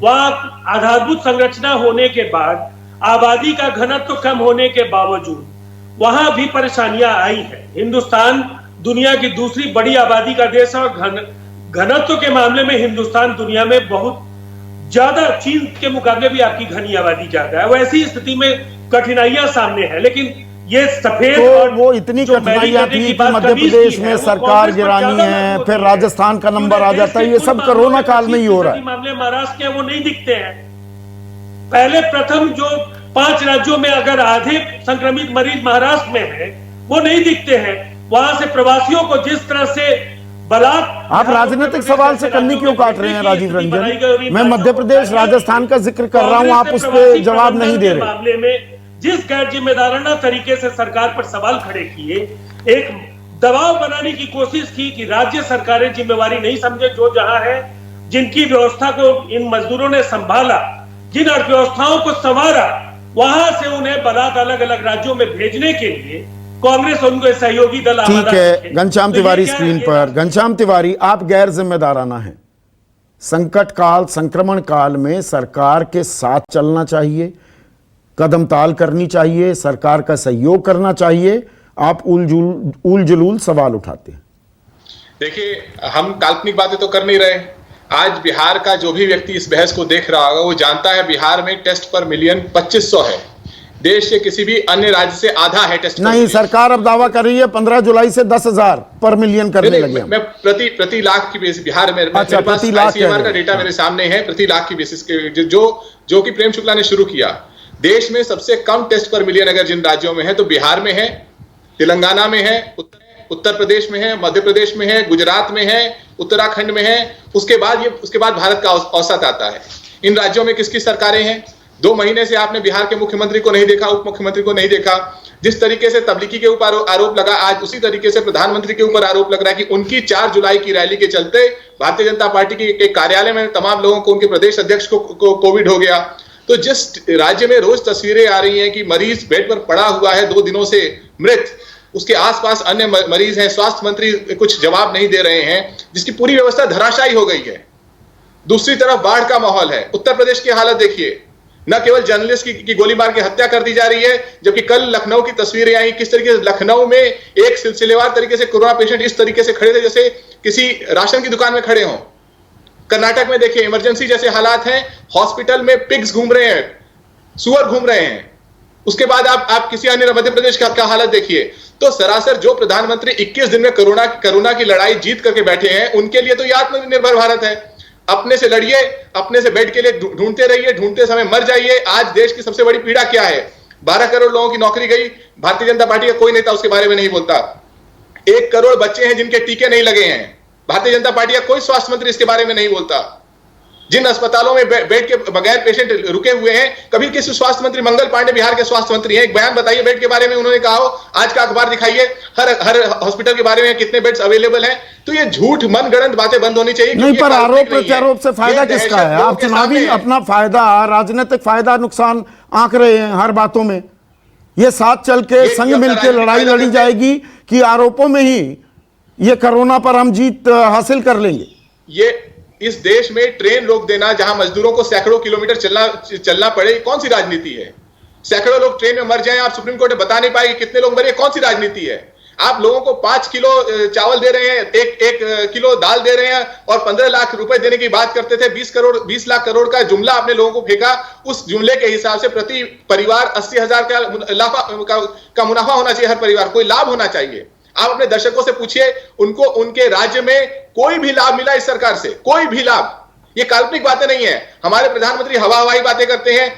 वहां आधारभूत संरचना होने के बाद, आबादी का घनत्व कम होने के बावजूद वहां भी परेशानियां आई हैं। हिंदुस्तान दुनिया की दूसरी बड़ी आबादी का देश है और घनत्व के मामले में हिंदुस्तान दुनिया में बहुत ज्यादा, चीन के मुकाबले भी आपकी घनी आबादी ज्यादा है। वैसी स्थिति में कठिनाइयां सामने है, लेकिन ये सफेद तो और वो इतनी कठिनाइयां थी कि मध्य प्रदेश में सरकार गिरानी है, फिर राजस्थान का नंबर आ जाता है, ये सब कोरोना काल में ही हो रहा है। मामले महाराष्ट्र के वो नहीं दिखते हैं। पहले प्रथम जो 5 राज्यों में अगर आधे संक्रमित मरीज महाराष्ट्र में है, वो नहीं दिखते हैं। वहां से प्रवासियों को जिस तरह से आप राजनीतिक सवाल से कन्नी क्यों काट रहे हैं राजीव रंजन? मैं मध्य प्रदेश राजस्थान का जिक्र कर रहा हूं, आप उस पर जवाब नहीं दे रहे। मामले में जिस गैर जिम्मेदाराना तरीके से सरकार पर सवाल खड़े किए, एक दबाव बनाने की कोशिश की कि राज्य सरकारें जिम्मेवारी नहीं समझे, जो जहां है, जिनकी व्यवस्था को इन मजदूरों ने संभाला, जिन अर्थव्यवस्थाओं को संवारा, वहां से उन्हें बलात् अलग अलग राज्यों में भेजने के लिए कांग्रेस उनको सहयोगी दल। ठीक है, घनश्याम तिवारी स्क्रीन पर। घनश्याम तिवारी, आप गैर जिम्मेदाराना हैं। संकट काल, संक्रमण काल में सरकार के साथ चलना चाहिए, कदम ताल करनी चाहिए, सरकार का सहयोग करना चाहिए। आप उल जलूल सवाल उठाते हैं। देखिए, हम काल्पनिक बातें तो कर नहीं रहे। आज बिहार का जो भी व्यक्ति इस बहस को देख रहा होगा वो जानता है बिहार में टेस्ट पर मिलियन 2500 है। देश के किसी भी अन्य राज्य से आधा है टेस्ट। नहीं, सरकार अब दावा कर रही है 15 जुलाई से 10,000 पर मिलियन करने लगे। मैं प्रति लाख की बेसिस बिहार में, अच्छा, प्रति लाख आईसीएमआर का डेटा मेरे सामने है, प्रति लाख की बेसिस के जो कि प्रेम शुक्ला ने शुरू किया। देश में सबसे कम टेस्ट पर मिलियन अगर जिन राज्यों में है तो बिहार में है, तेलंगाना में है, उत्तर प्रदेश में है, मध्य प्रदेश में है, गुजरात में है, उत्तराखंड में है। उसके बाद भारत का औसत आता है। इन राज्यों में किसकी सरकारें हैं? 2 महीने से आपने बिहार के मुख्यमंत्री को नहीं देखा, उप मुख्यमंत्री को नहीं देखा। जिस तरीके से तबलीगी के ऊपर आरोप लगा, आज उसी तरीके से प्रधानमंत्री के ऊपर आरोप लग रहा है कि उनकी 4 जुलाई की रैली के चलते भारतीय जनता पार्टी के कार्यालय में तमाम लोगों को, उनके प्रदेश अध्यक्ष को कोविड हो गया। तो जिस राज्य में रोज तस्वीरें आ रही हैं कि मरीज बेड पर पड़ा हुआ है 2 दिनों से मृत, उसके आसपास अन्य मरीज हैं, स्वास्थ्य मंत्री कुछ जवाब नहीं दे रहे हैं, जिसकी पूरी व्यवस्था धराशायी हो गई है। दूसरी तरफ बाढ़ का माहौल है। उत्तर प्रदेश की हालत देखिए, न केवल जर्नलिस्ट की गोली मार के हत्या कर दी जा रही है, जबकि कल लखनऊ की तस्वीरें आई किस तरीके से लखनऊ में एक सिलसिलेवार तरीके से कोरोना पेशेंट इस तरीके से खड़े थे जैसे किसी राशन की दुकान में खड़े हों। कर्नाटक में देखिए इमरजेंसी जैसे हालात हैं, हॉस्पिटल में पिग्स घूम रहे हैं, सुअर घूम रहे हैं। उसके बाद आप किसी अन्य मध्य प्रदेश का हालत देखिए। तो सरासर जो प्रधानमंत्री 21 दिन में कोरोना की लड़ाई जीत करके बैठे हैं, उनके लिए तो ये आत्मनिर्भर भारत है। अपने से लड़िए, अपने से बेड के लिए ढूंढते रहिए, ढूंढते समय मर जाइए। आज देश की सबसे बड़ी पीड़ा क्या है? 12 करोड़ लोगों की नौकरी गई। भारतीय जनता पार्टी का कोई नेता उसके बारे में नहीं बोलता। 1 करोड़ बच्चे हैं जिनके टीके नहीं लगे हैं। भारतीय जनता पार्टी का कोई स्वास्थ्य मंत्री इसके बारे में नहीं बोलता। जिन अस्पतालों में बेड के बगैर पेशेंट रुके हुए हैं, कभी किसी स्वास्थ्य मंत्री, मंगल पांडे बिहार के स्वास्थ्य मंत्री हैं, एक बयान बताइए बेड के बारे में। उन्होंने कहा हो आज का अखबार दिखाइए, हर हॉस्पिटल के बारे में कितने बेड्स अवेलेबल हैं। तो ये झूठ मनगढ़ंत बातें बंद होनी चाहिए। नहीं, पर आरोप प्रत्यारोप से फायदा किसका है? आप चुनावी अपना फायदा, राजनीतिक फायदा नुकसान आंक रहे हैं हर बातों में। ये साथ चल के संग मिलकर लड़ाई लड़ी जाएगी कि आरोपों में ही ये कोरोना पर हम जीत हासिल कर लेंगे? ये इस देश में ट्रेन रोक देना, जहां मजदूरों को सैकड़ों किलोमीटर चलना पड़े, कौन सी राजनीति है? सैकड़ों लोग ट्रेन में मर जाएं, आप सुप्रीम कोर्ट बता नहीं पाएंगे कितने लोग मरे, कौन सी राजनीति है? आप लोगों को 5 किलो चावल दे रहे हैं, एक किलो दाल दे रहे हैं और 15 लाख रुपए देने की बात करते थे। 20 लाख करोड़ का जुमला आपने लोगों को फेंका। उस जुमले के हिसाब से प्रति परिवार 80,000 का मुनाफा होना चाहिए। हर परिवार कोई लाभ होना चाहिए। आप अपने दर्शकों से पूछिए, उनको उनके राज्य में कोई भी लाभ मिला इस सरकार से? कोई भी लाभ? ये काल्पनिक बातें नहीं है। हमारे प्रधानमंत्री हवाई बातें करते हैं,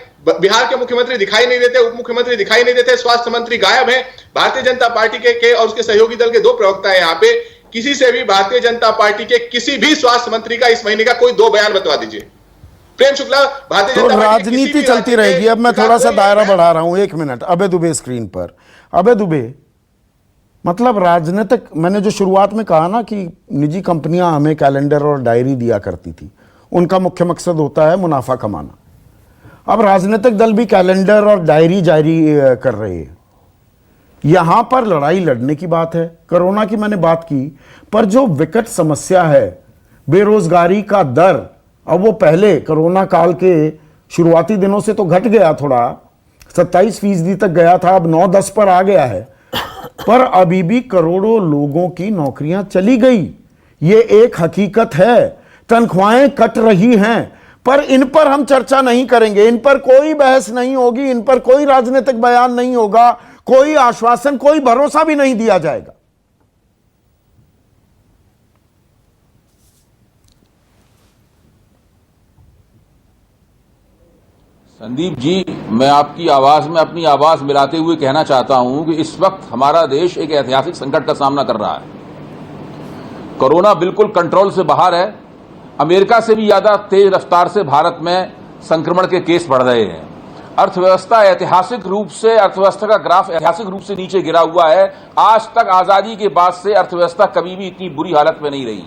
बिहार के मुख्यमंत्री दिखाई नहीं देते, उप मुख्यमंत्री दिखाई नहीं देते, स्वास्थ्य मंत्री गायब हैं। भारतीय जनता पार्टी के और उसके सहयोगी दल के 2 प्रवक्ता हैं यहाँ पे। किसी से भी भारतीय जनता पार्टी के किसी भी स्वास्थ्य मंत्री का इस महीने का कोई 2 बयान बतवा दीजिए। प्रेम शुक्ला, भारतीय जनता पार्टी राजनीति चलती रहेगी। अब मैं थोड़ा सा दायरा बढ़ा रहा हूं, 1 मिनट। अभय दुबे स्क्रीन पर। अभय दुबे, मतलब राजनीतिक, मैंने जो शुरुआत में कहा ना कि निजी कंपनियां हमें कैलेंडर और डायरी दिया करती थी, उनका मुख्य मकसद होता है मुनाफा कमाना। अब राजनीतिक दल भी कैलेंडर और डायरी जारी कर रहे हैं। यहां पर लड़ाई लड़ने की बात है, कोरोना की मैंने बात की, पर जो विकट समस्या है बेरोजगारी का दर, अब वो पहले कोरोना काल के शुरुआती दिनों से तो घट गया, थोड़ा 27% तक गया था, अब 9-10 पर आ गया है, पर अभी भी करोड़ों लोगों की नौकरियां चली गई। ये एक हकीकत है, तनख्वाहें कट रही हैं, पर इन पर हम चर्चा नहीं करेंगे, इन पर कोई बहस नहीं होगी, इन पर कोई राजनीतिक बयान नहीं होगा, कोई आश्वासन, कोई भरोसा भी नहीं दिया जाएगा। संदीप जी, मैं आपकी आवाज में अपनी आवाज मिलाते हुए कहना चाहता हूं कि इस वक्त हमारा देश एक ऐतिहासिक संकट का सामना कर रहा है। कोरोना बिल्कुल कंट्रोल से बाहर है। अमेरिका से भी ज्यादा तेज रफ्तार से भारत में संक्रमण के केस बढ़ रहे हैं। अर्थव्यवस्था ऐतिहासिक रूप से, अर्थव्यवस्था का ग्राफ ऐतिहासिक रूप से नीचे गिरा हुआ है। आज तक आजादी के बाद से अर्थव्यवस्था कभी भी इतनी बुरी हालत में नहीं रही।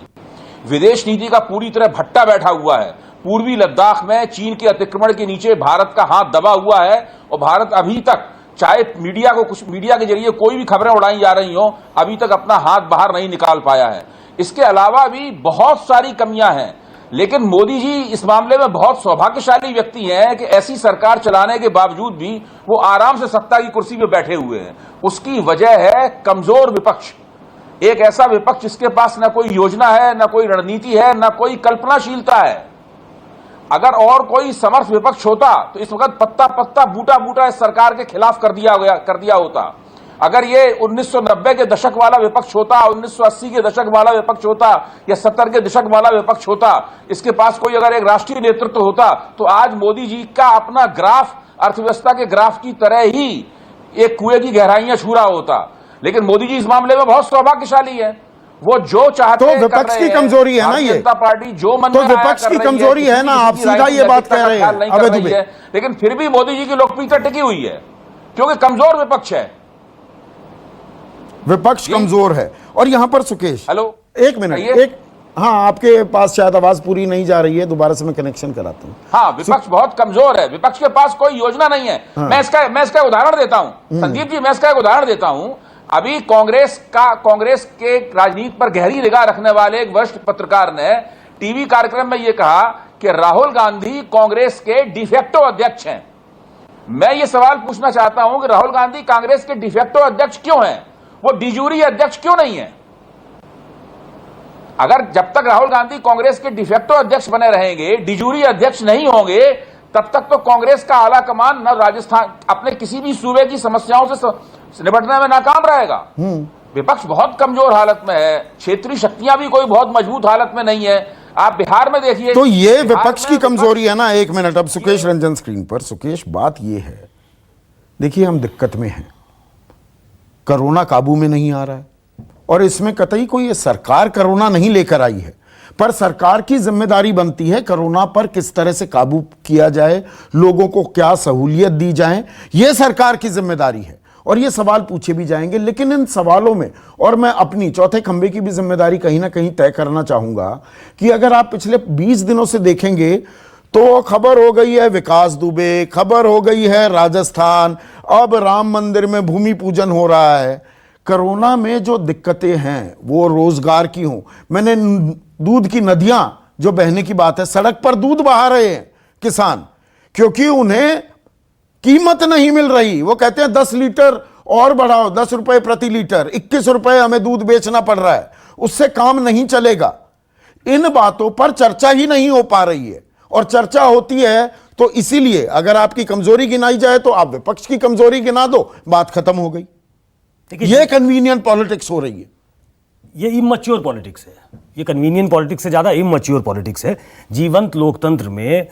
विदेश नीति का पूरी तरह भट्टा बैठा हुआ है। पूर्वी लद्दाख में चीन के अतिक्रमण के नीचे भारत का हाथ दबा हुआ है और भारत अभी तक, चाहे मीडिया के जरिए कोई भी खबरें उड़ाई जा रही हो, अभी तक अपना हाथ बाहर नहीं निकाल पाया है। इसके अलावा भी बहुत सारी कमियां हैं, लेकिन मोदी जी इस मामले में बहुत सौभाग्यशाली व्यक्ति हैं कि ऐसी सरकार चलाने के बावजूद भी वो आराम से सत्ता की कुर्सी पर बैठे हुए हैं। उसकी वजह है कमजोर विपक्ष, एक ऐसा विपक्ष जिसके पास न कोई योजना है, न कोई रणनीति है, न कोई कल्पनाशीलता है। अगर और कोई समर्थ विपक्ष होता तो इस वक्त पत्ता पत्ता बूटा बूटा इस सरकार के खिलाफ कर दिया होता। अगर ये 1990 के दशक वाला विपक्ष होता, 1980 के दशक वाला विपक्ष होता, या 70 के दशक वाला विपक्ष होता, इसके पास कोई अगर एक राष्ट्रीय नेतृत्व होता, तो आज मोदी जी का अपना ग्राफ अर्थव्यवस्था के ग्राफ की तरह ही एक कुएं की गहराइयां छू रहा होता। लेकिन मोदी जी इस मामले में बहुत सौभाग्यशाली है। वो जो चाहते तो विपक्ष की कमजोरी है ना, ये जनता पार्टी जो मन तो विपक्ष की कमजोरी है ना, आप सीधा ये बात कह रहे हैं अवैध दुबे। लेकिन फिर भी मोदी जी की लोकप्रियता टिकी हुई है क्योंकि कमजोर विपक्ष है, विपक्ष कमजोर है। और यहां पर सुकेश, हेलो, एक मिनट, एक, हाँ, आपके पास शायद आवाज पूरी नहीं जा रही है, दोबारा से मैं कनेक्शन कराता हूं। हाँ, विपक्ष बहुत कमजोर है, विपक्ष के पास कोई योजना नहीं है। हाँ। मैं इसका उदाहरण देता हूं संदीप जी, मैं इसका एक उदाहरण देता हूं। अभी कांग्रेस के राजनीति पर गहरी निगाह रखने वाले एक वरिष्ठ पत्रकार ने टीवी कार्यक्रम में यह कहा कि राहुल गांधी कांग्रेस के डिफेक्टो अध्यक्ष हैं। मैं ये सवाल पूछना चाहता हूं कि राहुल गांधी कांग्रेस के डिफेक्टो अध्यक्ष क्यों हैं? वो डिजूरी अध्यक्ष क्यों नहीं है? अगर जब तक राहुल गांधी कांग्रेस के डिफेक्टो अध्यक्ष बने रहेंगे, डिजूरी अध्यक्ष नहीं होंगे, तब तक तो कांग्रेस का आला कमान न राजस्थान अपने किसी भी सूबे की समस्याओं से निपटने में नाकाम रहेगा। विपक्ष बहुत कमजोर हालत में है, क्षेत्रीय शक्तियां भी कोई बहुत मजबूत हालत में नहीं है। आप बिहार में देखिए, तो ये विपक्ष की कमजोरी है ना। एक मिनट, अब सुकेश रंजन स्क्रीन पर। सुकेश, बात ये है, देखिए हम दिक्कत में हैं, कोरोना काबू में नहीं आ रहा है, और इसमें कतई कोई ये सरकार कोरोना नहीं लेकर आई है, पर सरकार की जिम्मेदारी बनती है कोरोना पर किस तरह से काबू किया जाए, लोगों को क्या सहूलियत दी जाए, यह सरकार की जिम्मेदारी है। और ये सवाल पूछे भी जाएंगे, लेकिन इन सवालों में, और मैं अपनी चौथे खंबे की भी जिम्मेदारी कहीं ना कहीं तय करना चाहूंगा कि अगर आप पिछले 20 दिनों से देखेंगे तो खबर हो गई है विकास दुबे, खबर हो गई है राजस्थान, अब राम मंदिर में भूमि पूजन हो रहा है। कोरोना में जो दिक्कतें हैं वो रोजगार की हों, मैंने दूध की नदियां जो बहने की बात है, सड़क पर दूध बहा रहे हैं किसान क्योंकि उन्हें कीमत नहीं मिल रही। वो कहते हैं 10 लीटर और बढ़ाओ, 10 रुपए प्रति लीटर, 21 रुपए हमें दूध बेचना पड़ रहा है, उससे काम नहीं चलेगा। इन बातों पर चर्चा ही नहीं हो पा रही है, और चर्चा होती है तो इसीलिए अगर आपकी कमजोरी गिनाई जाए तो आप विपक्ष की कमजोरी गिना दो, बात खत्म हो गई। ये कन्वीनियंट पॉलिटिक्स हो रही है, ये इमैच्योर पॉलिटिक्स है, ये कन्वीनियंट पॉलिटिक्स से ज्यादा इमैच्योर पॉलिटिक्स है। जीवंत लोकतंत्र में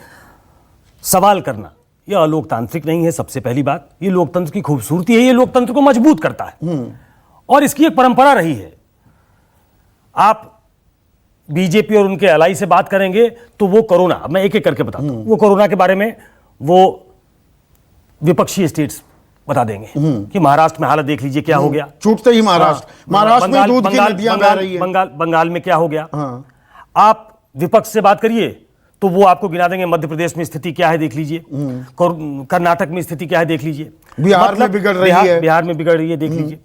सवाल करना यह अलोकतांत्रिक नहीं है। सबसे पहली बात, ये लोकतंत्र की खूबसूरती है, ये लोकतंत्र को मजबूत करता है, और इसकी एक परंपरा रही है। आप बीजेपी और उनके एलाई से बात करेंगे तो वो कोरोना, मैं एक एक करके बताता हूं, वो कोरोना के बारे में वो विपक्षी स्टेट्स बता देंगे कि महाराष्ट्र में हालत देख लीजिए क्या हो गया, छूटते ही महाराष्ट्र में दूध की नदियां बह रही है, बंगाल में क्या हो गया। आप विपक्ष से बात करिए तो वो आपको गिना देंगे मध्य प्रदेश में स्थिति क्या है देख लीजिए, कर्नाटक में स्थिति क्या है देख लीजिए, बिहार में बिगड़ रही है, बिहार में बिगड़ रही है देख लीजिए।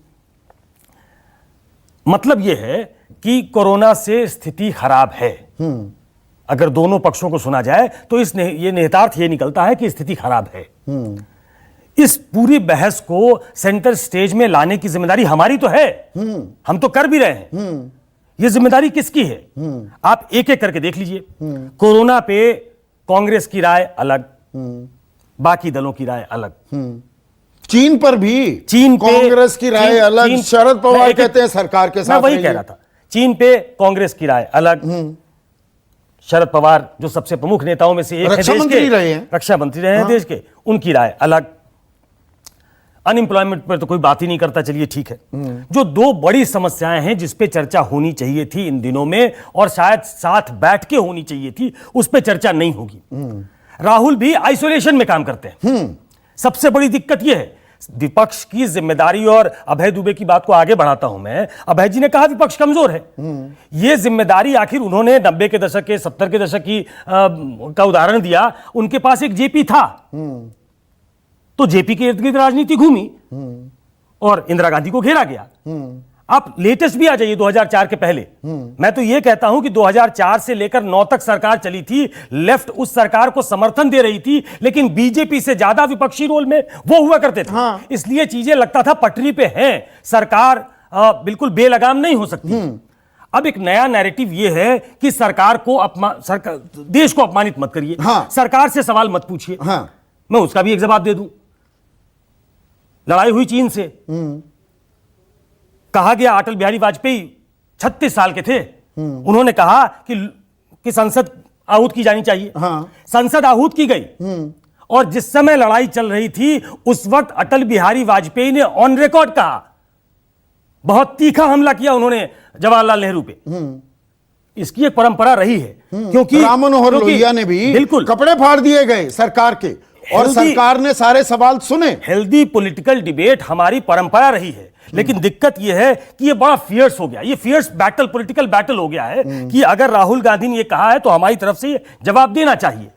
मतलब यह है कि कोरोना से स्थिति खराब है। अगर दोनों पक्षों को सुना जाए तो ये निहितार्थ ये निकलता है कि स्थिति खराब है। इस पूरी बहस को सेंटर स्टेज में लाने की जिम्मेदारी हमारी तो है, हम तो कर भी रहे हैं। ये जिम्मेदारी किसकी है? आप एक एक करके देख लीजिए। कोरोना पे कांग्रेस की राय अलग, बाकी दलों की राय अलग। चीन पर भी चीन पे कांग्रेस की राय अलग, शरद पवार कहते हैं सरकार के साथ। मैं वही कह रहा था, चीन पे कांग्रेस की राय अलग। शरद पवार जो सबसे प्रमुख नेताओं में से एक है, रक्षा मंत्री रहे हैं, रक्षा मंत्री रहे हैं देश के, उनकी राय अलग। अनएम्प्लॉयमेंट पर तो कोई बात ही नहीं करता, चलिए ठीक है। जो दो बड़ी समस्याएं हैं जिस पे चर्चा होनी चाहिए थी इन दिनों में, और शायद साथ बैठ के होनी चाहिए थी, उस पे चर्चा नहीं होगी। राहुल भी आइसोलेशन में काम करते हैं। सबसे बड़ी दिक्कत यह है विपक्ष की जिम्मेदारी, और अभय दुबे की बात को आगे बढ़ाता हूं मैं। अभय जी ने कहा विपक्ष कमजोर है। यह जिम्मेदारी आखिर उन्होंने 90 के दशक के 70 के दशक की का उदाहरण दिया। उनके पास एक जेपी था, तो जेपी के इर्द गिर्द राजनीति घूमी और इंदिरा गांधी को घेरा गया। आप लेटेस्ट भी आ जाइए 2004 के पहले। मैं तो यह कहता हूं कि 2004 से लेकर 9 तक सरकार चली थी, लेफ्ट उस सरकार को समर्थन दे रही थी, लेकिन बीजेपी से ज्यादा विपक्षी रोल में वो हुआ करते थे। इसलिए चीजें लगता था पटरी पे हैं, सरकार बिल्कुल बेलगाम नहीं हो सकती। अब एक नया नैरेटिव यह है कि सरकार को देश को अपमानित मत करिए, सरकार से सवाल मत पूछिए। मैं उसका भी एक जवाब दे दूं। लड़ाई हुई चीन से, कहा गया अटल बिहारी वाजपेयी 36 साल के थे, उन्होंने कहा कि संसद आहूत की जानी चाहिए। संसद आहूत की गई, और जिस समय लड़ाई चल रही थी उस वक्त अटल बिहारी वाजपेयी ने ऑन रिकॉर्ड कहा, बहुत तीखा हमला किया उन्होंने जवाहरलाल नेहरू पे। इसकी एक परंपरा रही है, क्योंकि राम मनोहर लोहिया ने भी बिल्कुल कपड़े फाड़ दिए गए सरकार के, और सरकार ने सारे सवाल सुने। हेल्दी पॉलिटिकल डिबेट हमारी परंपरा रही है, लेकिन दिक्कत यह है कि यह बड़ा फियर्स हो गया, ये फियर्स बैटल, पॉलिटिकल बैटल हो गया है कि अगर राहुल गांधी ने यह कहा है तो हमारी तरफ से जवाब देना चाहिए।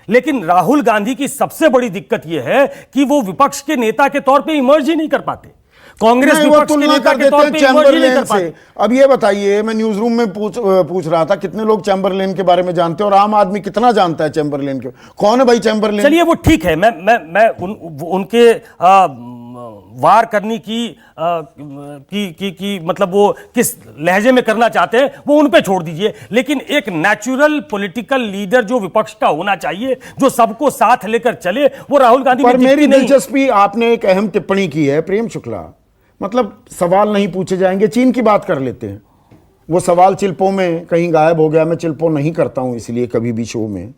लेकिन राहुल गांधी की सबसे बड़ी दिक्कत यह है कि वो विपक्ष के नेता के तौर पर इमर्ज ही नहीं कर पाते। कांग्रेस विपक्ष के नेता के तौर पे चैम्बरलेन से। अब ये बताइए, मैं न्यूज रूम में पूछ रहा था कितने लोग चैम्बरलेन के बारे में जानते हैं, और आम आदमी कितना जानता है चैम्बरलेन के? कौन है भाई चैम्बरलेन? चलिए वो ठीक है, मैं उनके वार करने की मतलब वो किस लहजे में करना चाहते हैं वो उन पे छोड़ दीजिए। लेकिन एक नेचुरल पॉलिटिकल लीडर जो विपक्ष का होना चाहिए, जो सबको साथ लेकर चले, वो राहुल गांधी पर मेरी दिलचस्पी, आपने एक अहम टिप्पणी की है प्रेम शुक्ला, मतलब सवाल नहीं पूछे जाएंगे। चीन की बात कर लेते हैं, वो सवाल चिल्पो में कहीं गायब हो गया। मैं चिल्पो नहीं करता हूं इसलिए कभी भी शो में,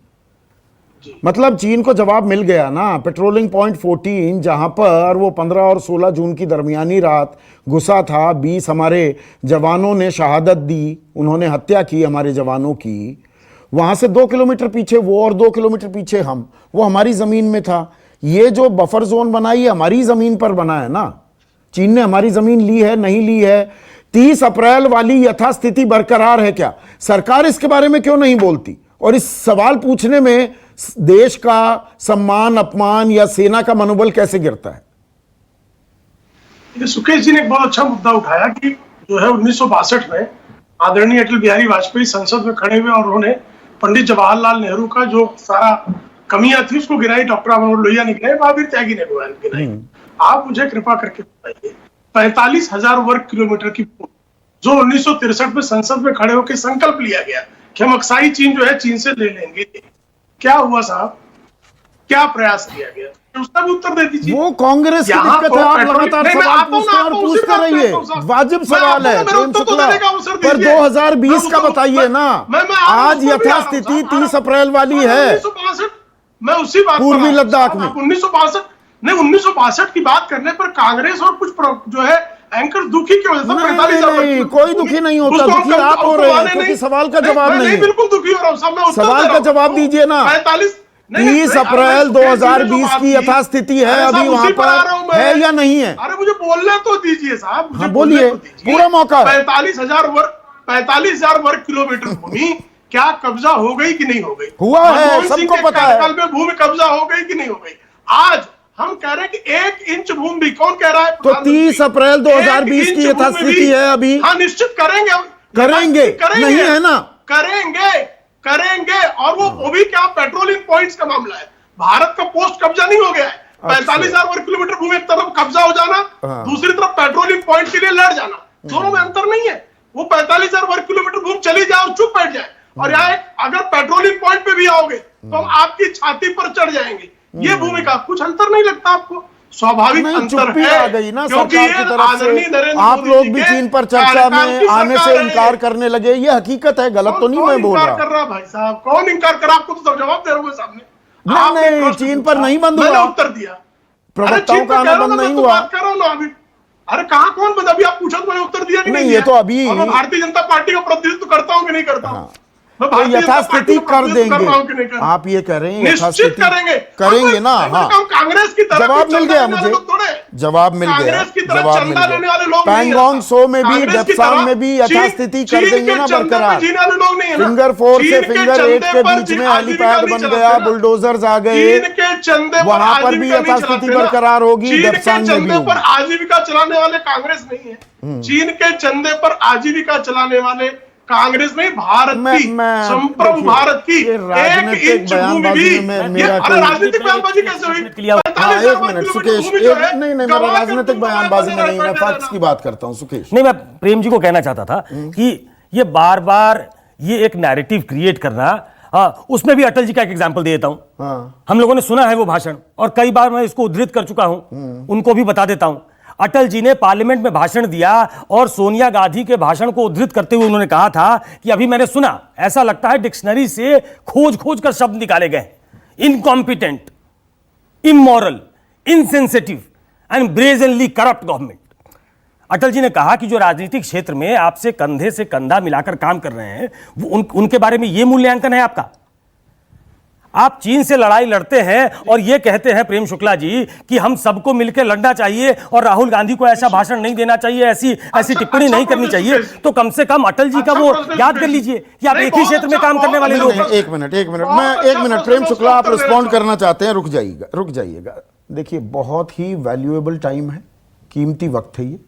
मतलब चीन को जवाब मिल गया ना। पेट्रोलिंग पॉइंट 14 जहां पर वो 15 और 16 जून की दरमियानी रात घुसा था, 20 हमारे जवानों ने शहादत दी, उन्होंने हत्या की हमारे जवानों की। वहां से 2 किलोमीटर पीछे वो और 2 किलोमीटर पीछे हम, वो हमारी जमीन में था। ये जो बफर जोन बना ये हमारी जमीन पर बना है ना। चीन ने हमारी जमीन ली है नहीं ली है? 30 अप्रैल वाली यथास्थिति बरकरार है क्या? सरकार इसके बारे में क्यों नहीं बोलती? और इस सवाल पूछने में देश का सम्मान, अपमान या सेना का मनोबल कैसे गिरता है? सुकेश जी ने एक बहुत अच्छा मुद्दा उठाया कि जो है 1962 में आदरणीय अटल बिहारी वाजपेयी संसद में खड़े हुए और उन्होंने पंडित जवाहरलाल नेहरू का जो सारा कमियां थी उसको गिनाई, डॉक्टर राम मनोहर लोहिया ने गिनाई, महावीर त्यागी ने गिनाई। आप मुझे कृपा करके बताइए, 45,000 वर्ग किलोमीटर की जो 1963 में संसद में खड़े होकर संकल्प लिया गया कि हम अक्साई चीन जो है चीन से ले लेंगे, क्या हुआ साहब? क्या प्रयास किया गया? उसका भी उत्तर दे दीजिए। वो कांग्रेस की दिक्कत है, आप लगातार सवाल पूछते रहिए, वाजिब सवाल है प्रेम शुक्ला, पर 2020 का बताइए ना। आज यथास्थिति 30 अप्रैल वाली है, मैं उसी बात पूर्वी लद्दाख में 1962 की बात करने पर कांग्रेस और कुछ जो है एंकर दुखी की वजह से 45,000 कोई दुखी नहीं होता, दुखी आप हो रहे हैं क्योंकि सवाल का जवाब नहीं। बिल्कुल दुखी हो रहा हूं, सवाल का जवाब दीजिए ना। 30 अप्रैल 2020 की यथास्थिति है, अभी वहां पर है या नहीं है? अरे मुझे बोलने तो दीजिए साहब, हाँ बोलिए, पूरा मौका। 45,000 वर्ग किलोमीटर भूमि क्या कब्जा हो गई कि नहीं हो गई? हुआ है, मनमोहन सिंह सबको के पता है। कार्यकाल में भूमि कब्जा हो गई कि नहीं हो गई? आज हम कह रहे हैं कि 1 इंच भूमि भी, कौन कह रहा है? तो 30 अप्रैल 2020 की यथास्थिति है अभी। हाँ, निश्चित करेंगे नहीं है ना? करेंगे। और वो भी क्या, पेट्रोलिंग पॉइंट्स का मामला है। भारत का पोस्ट कब्जा नहीं हो गया है। 45,000 वर्ग किलोमीटर भूमि एक तरफ कब्जा हो जाना, दूसरी तरफ पेट्रोलिंग पॉइंट के लिए लड़ जाना, दोनों में अंतर नहीं है। वो 45,000 वर्ग किलोमीटर भूमि चली जाए और चुप बैठ जाए, और यहाँ अगर पेट्रोलिंग पॉइंट पे भी आओगे तो हम आपकी छाती पर चढ़ जाएंगे। ये भूमिका कुछ अंतर नहीं लगता आपको? स्वाभाविक अंतर है, आ गई ना क्योंकि सरकार की तरफ आदरणीय से। नरेंद्र आप मोदी लोग जी भी के चीन पर चर्चा कार्यकाल में की आने से सरकार है। इनकार करने लगे, ये हकीकत है, गलत तो नहीं मैं बोल रहा। कर रहा भाई साहब, कौन इनकार कर रहा? आपको तो सब जवाब दे रहा हूँ सामने। नहीं, चीन पर नहीं बंद हुआ। मैंने उत्तर दिया, प्रवक्ताओं का आना बंद नहीं हुआ। कर रहा हूँ ना अभी। अरे कहाँ कौन बंद? अभी आप पूछा तो मैंने उत्तर दिया कि नहीं, नहीं? ये तो अभी और मैं भारतीय जनता पार्टी का प्रतिनिधित्व करता हूँ कि नहीं करता हूँ? मैं तो भारतीय जनता यथास्थिति पार्टी का कर प्रतिनिधित्व कर रहा हूँ कि नहीं देंगे। कर रहा? आप ये कह रहे हैं निश्चित यथास्थिति करेंगे ना? हाँ, कांग्रेस की तरह जवाब मिल गया मुझे, जवाब मिल गया, कांग्रेस की तरह जवाब मिल चंदा लेने वाले गया। लोग नहीं हैं। पैंगोंग सो में भी, कांग्रेस की डेप्सांग तरह में भी यथास्थिति कर चीन देंगे के ना चंदे पे बरकरार। जीने वाले लोग नहीं है ना। फिंगर 4 से चीन के फिंगर 8 चंदे के पर बीच में आजीविका हेलीपैड नहीं बन चलाते गया, ना। बुलडोजर्स आ गए, चीन के चंदे पर वहां पर भी आजीविका नहीं यथास्थिति चलाते ना। बरकरार होगी, चीन के डेप्सांग में भी चंदे पर होगी। आजीविका चलाने वाले कांग्रेस नहीं है। चीन के चंदे पर आजीविका चलाने वाले कांग्रेस नहीं, भारत की, संप्रभु भारत की। 1 इंच भूमि भी, अरे राजनीतिक बयानबाजी कैसे हुई? 45,000 एक मिनट सुकेश, नहीं मेरा राजनीतिक बयानबाजी में नहीं, मैं फैक्ट्स की बात करता हूं सुकेश। नहीं, मैं प्रेम जी को कहना चाहता था कि ये बार बार ये एक नैरेटिव क्रिएट करना, उसमें भी अटल जी का एक एग्जांपल दे देता हूं। हम लोगों ने सुना है वो भाषण, और कई बार मैं इसको उद्धृत कर चुका हूं, उनको भी बता देता हूं। अटल जी ने पार्लियामेंट में भाषण दिया और सोनिया गांधी के भाषण को उद्धृत करते हुए उन्होंने कहा था कि अभी मैंने सुना, ऐसा लगता है डिक्शनरी से खोज खोज कर शब्द निकाले गए, incompetent, immoral, insensitive and brazenly corrupt government. Atal ji ने कहा कि जो राजनीतिक क्षेत्र में आपसे कंधे से कंधा मिलाकर काम कर रहे हैं, वो उनके बारे में ये मूल्यांकन है आपका? आप चीन से लड़ाई लड़ते हैं और ये कहते हैं प्रेम शुक्ला जी कि हम सबको मिलकर लड़ना चाहिए और राहुल गांधी को ऐसा भाषण नहीं देना चाहिए, ऐसी टिप्पणी नहीं करनी चाहिए, तो कम से कम अटल जी का वो याद कर लीजिए कि आप एक ही क्षेत्र में काम करने वाले लोग हैं। एक मिनट प्रेम शुक्ला, आप रिस्पॉन्ड करना चाहते हैं, रुक जाइएगा। देखिए, बहुत ही वैल्यूएबल टाइम है, कीमती वक्त है ये,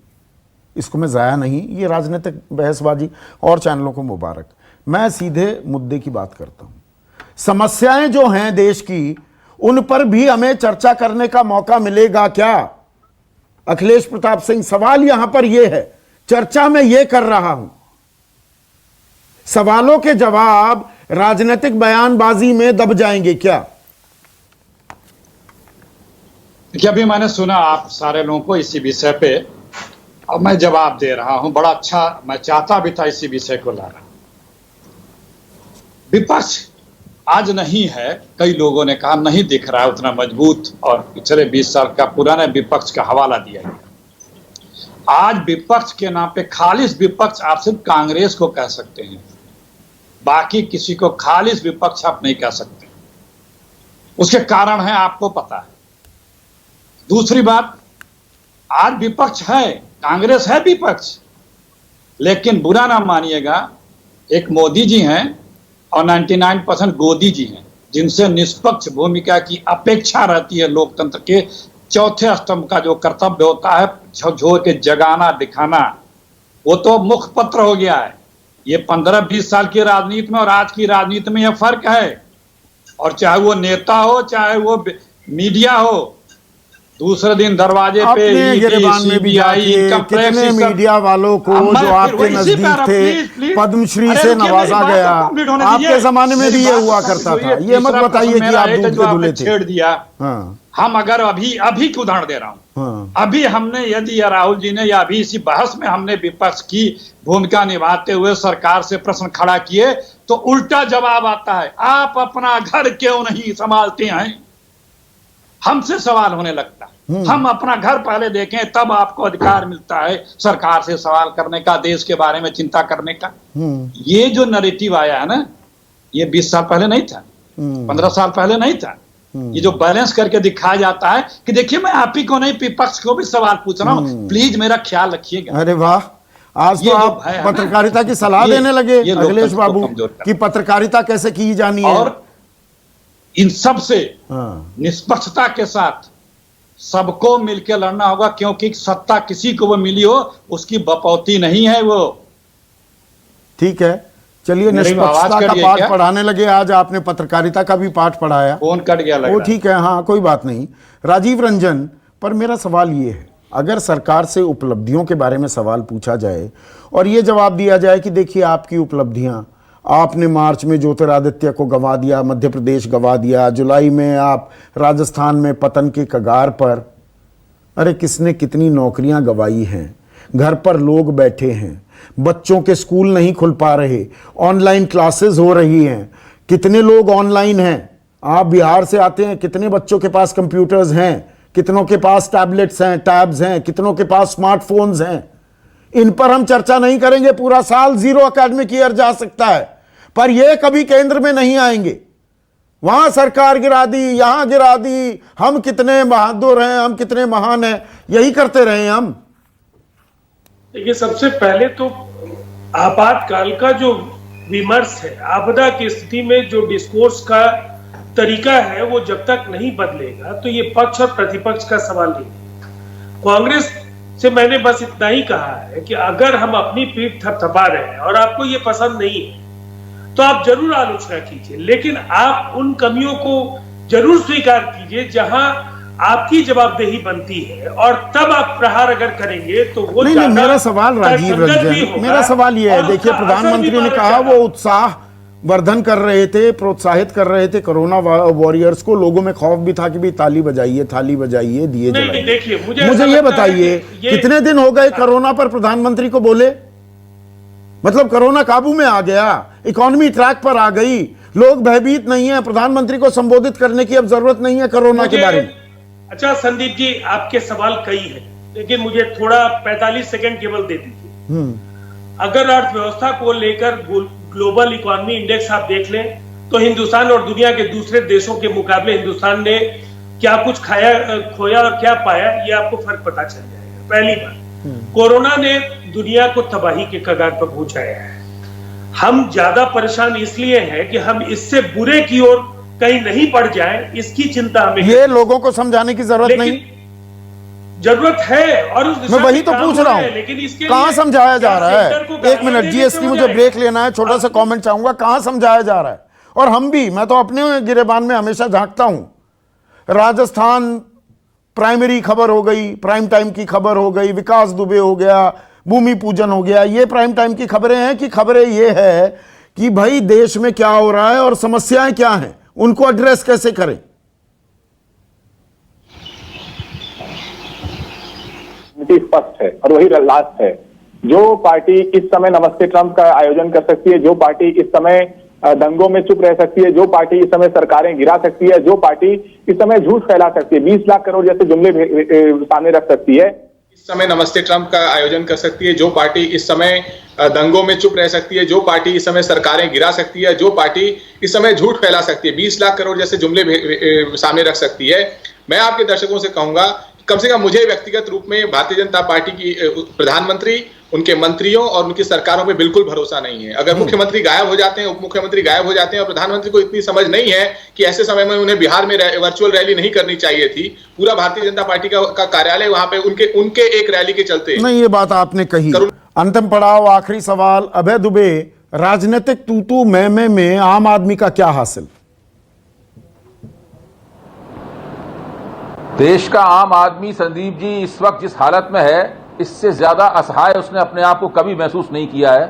इसको मैं जाया नहीं, ये राजनीतिक बहसबाजी और चैनलों को मुबारक। मैं सीधे मुद्दे की बात करता हूं। समस्याएं जो हैं देश की, उन पर भी हमें चर्चा करने का मौका मिलेगा क्या? अखिलेश प्रताप सिंह, सवाल यहां पर यह है, चर्चा में यह कर रहा हूं, सवालों के जवाब राजनीतिक बयानबाजी में दब जाएंगे क्या? देखिए, अभी मैंने सुना आप सारे लोगों को इसी विषय पे, अब मैं जवाब दे रहा हूं। बड़ा अच्छा, मैं चाहता भी था इसी विषय को ला रहा। विपक्ष आज नहीं है, कई लोगों ने कहा नहीं दिख रहा है उतना मजबूत, और पिछले 20 साल का पुराने विपक्ष का हवाला दिया गया। आज विपक्ष के नाम पे खालिस विपक्ष आप सिर्फ कांग्रेस को कह सकते हैं, बाकी किसी को खालिस विपक्ष आप नहीं कह सकते। उसके कारण है, आपको पता है। दूसरी बात, आज विपक्ष है, कांग्रेस है विपक्ष, लेकिन बुरा ना मानिएगा, एक मोदी जी हैं और 99% गोदी जी हैं, जिनसे निष्पक्ष भूमिका की अपेक्षा रहती है। लोकतंत्र के चौथे स्तंभ का जो कर्तव्य होता है, झकझोर के जगाना दिखाना, वो तो मुखपत्र हो गया है। ये 15-20 साल की राजनीति में और आज की राजनीति में यह फर्क है। और चाहे वो नेता हो, चाहे वो मीडिया हो, दूसरे दिन दरवाजे पे गिरबान में भी कितने मीडिया वालों को जो आपके नजदीक थे पद्मश्री से नवाजा गया, आपके जमाने में भी ये हुआ करता था। ये मत बताइए कि आप दूध के धुले थे। छेड़ दिया। हम अगर अभी की उदाहरण दे रहा हूं, अभी हमने, यदि राहुल जी ने, या अभी इसी बहस में हमने विपक्ष की भूमिका निभाते हुए सरकार से प्रश्न खड़ा किए, तो उल्टा जवाब आता है, आप अपना घर क्यों नहीं संभालते हैं? हमसे सवाल होने लगता है। हम अपना घर पहले देखें, तब आपको अधिकार मिलता है सरकार से सवाल करने का, देश के बारे में चिंता करने का। ये जो नैरेटिव आया है ना, ये 20 साल पहले नहीं था, 15 साल पहले नहीं था। ये जो बैलेंस करके दिखाया जाता है कि देखिए, मैं आप ही को नहीं, विपक्ष को भी सवाल पूछ रहा हूं, प्लीज मेरा ख्याल रखिएगा। अरे वाह, आज ये तो जो आप भय है ना, पत्रकारिता की सलाह ये- देने लगे ये अखिलेश लोकतंत्र को बाबू कमजोर करता कि पत्रकारिता कैसे की जानी है। और इन सब से हाँ, निष्पक्षता के साथ सबको मिलकर लड़ना होगा, क्योंकि सत्ता किसी को वो मिली हो उसकी बपौती नहीं है वो। ठीक है, चलिए मेरी आवाज निष्पक्षता कट का गई पाठ क्या? पढ़ाने लगे, आज आपने पत्रकारिता का भी पाठ पढ़ाया। फोन कट गया लग वो रहा है। ठीक है, हाँ कोई बात नहीं। राजीव रंजन, पर मेरा सवाल ये है, अगर सरकार से उपलब्धियों के बारे में सवाल पूछा जाए और ये जवाब दिया जाए कि देखिए आपकी उपलब्धियां, आपने मार्च में ज्योतिरादित्य को गंवा दिया, मध्य प्रदेश गंवा दिया, जुलाई में आप राजस्थान में पतन के कगार पर, अरे किसने कितनी नौकरियां गंवाई हैं, घर पर लोग बैठे हैं, बच्चों के स्कूल नहीं खुल पा रहे, ऑनलाइन क्लासेस हो रही हैं, कितने लोग ऑनलाइन हैं, आप बिहार से आते हैं, कितने बच्चों के पास कंप्यूटर्स हैं, कितनों के पास टैबलेट्स हैं, टैब्स हैं, कितनों के पास स्मार्टफोन्स हैं। इन पर हम चर्चा नहीं करेंगे, पूरा साल जीरो एकेडमिक ईयर जा सकता है, पर यह कभी केंद्र में नहीं आएंगे। वहां सरकार गिरा दी, यहां गिरा दी, हम कितने बहादुर हैं, हम कितने महान हैं, यही करते रहे हम। देखिए, सबसे पहले तो आपातकाल का जो विमर्श है, आपदा की स्थिति में जो डिस्कोर्स का तरीका है, वो जब तक नहीं बदलेगा तो ये पक्ष और प्रतिपक्ष का सवाल नहीं है। कांग्रेस से मैंने बस इतना ही कहा है कि अगर हम अपनी पीठ थपथपा रहे हैं और आपको ये पसंद नहीं है तो आप जरूर आलोचना कीजिए, लेकिन आप उन कमियों को जरूर स्वीकार कीजिए जहां आपकी जवाबदेही बनती है, और तब आप प्रहार अगर करेंगे तो वो नहीं, मेरा सवाल राजीव रंजन, मेरा सवाल ये है, देखिए प्रधानमंत्री ने कहा वो उत्साह वर्धन कर रहे थे, प्रोत्साहित कर रहे थे कोरोना वॉरियर्स को, लोगों में खौफ भी था कि भाई ताली बजाइए, थाली बजाइए, दिए जलाइए। देखिए, मुझे ये बताइए कितने दिन हो गए कोरोना पर प्रधानमंत्री को बोले? मतलब कोरोना काबू में आ गया, इकोनॉमी ट्रैक पर आ गई, लोग भयभीत नहीं है, प्रधानमंत्री को संबोधित करने की अब जरूरत नहीं है कोरोना के बारे में। अच्छा संदीप जी, आपके सवाल कई हैं, लेकिन मुझे थोड़ा 45 सेकंड केवल दे दीजिए। अगर अर्थव्यवस्था को लेकर ग्लोबल इकोनॉमी इंडेक्स आप देख लें तो हिंदुस्तान और दुनिया के दूसरे देशों के मुकाबले हिंदुस्तान ने क्या कुछ खोया और क्या पाया, ये आपको फर्क पता चल जाएगा। पहली बात, कोरोना ने दुनिया को तबाही के कगार पर पहुंचाया है। हम ज्यादा परेशान इसलिए हैं कि हम इससे बुरे की ओर कहीं नहीं पड़ जाएं, इसकी चिंता हमें, ये लोगों को समझाने की जरूरत नहीं, जरूरत है, और उस मैं वही तो पूछ रहा हूं, लेकिन इसके कहां समझाया जा रहा है? एक मिनट जीएसटी, मुझे ब्रेक लेना है, छोटा सा कमेंट चाहूंगा, कहां समझाया जा रहा है? और हम भी, मैं तो अपने गिरेबान में हमेशा झांकता हूं। राजस्थान प्राइमरी खबर हो गई, प्राइम टाइम की खबर हो गई, विकास दुबे हो गया, भूमि पूजन हो गया, ये प्राइम टाइम की खबरें हैं कि खबरें ये है कि भाई देश में क्या हो रहा है और समस्याएं क्या हैं, उनको एड्रेस कैसे करें। स्पष्ट है और वही लास्ट है। जो पार्टी इस समय नमस्ते ट्रंप का आयोजन कर सकती है, जो पार्टी इस समय दंगों में चुप रह सकती है, जो पार्टी इस समय सरकारें गिरा सकती है, जो पार्टी इस समय झूठ फैला सकती है, 20 लाख करोड़ जैसे जुमले सामने रख सकती है, इस समय नमस्ते ट्रंप का आयोजन कर सकती है, जो पार्टी इस समय दंगों में चुप रह सकती है, जो पार्टी इस समय सरकारें गिरा सकती है, जो पार्टी इस समय झूठ फैला सकती है, 20 लाख करोड़ जैसे जुमले सामने रख सकती है। मैं आपके दर्शकों से कहूंगा, कम से कम मुझे व्यक्तिगत रूप में भारतीय जनता पार्टी की प्रधानमंत्री, उनके मंत्रियों और उनकी सरकारों पे बिल्कुल भरोसा नहीं है। अगर मुख्यमंत्री गायब हो जाते हैं, उप मुख्यमंत्री गायब हो जाते हैं और प्रधानमंत्री को इतनी समझ नहीं है कि ऐसे समय में उन्हें बिहार में वर्चुअल रैली नहीं करनी चाहिए थी, पूरा भारतीय जनता पार्टी का कार्यालय वहां पे उनके एक रैली के चलते नहीं, ये बात आपने कही। अंतिम पड़ाव, आखिरी सवाल, अभय दुबे, राजनीतिक तू मैं में आम आदमी का क्या हासिल? देश का आम आदमी संदीप जी इस वक्त जिस हालत में है, इससे ज्यादा असहाय उसने अपने आप को कभी महसूस नहीं किया है।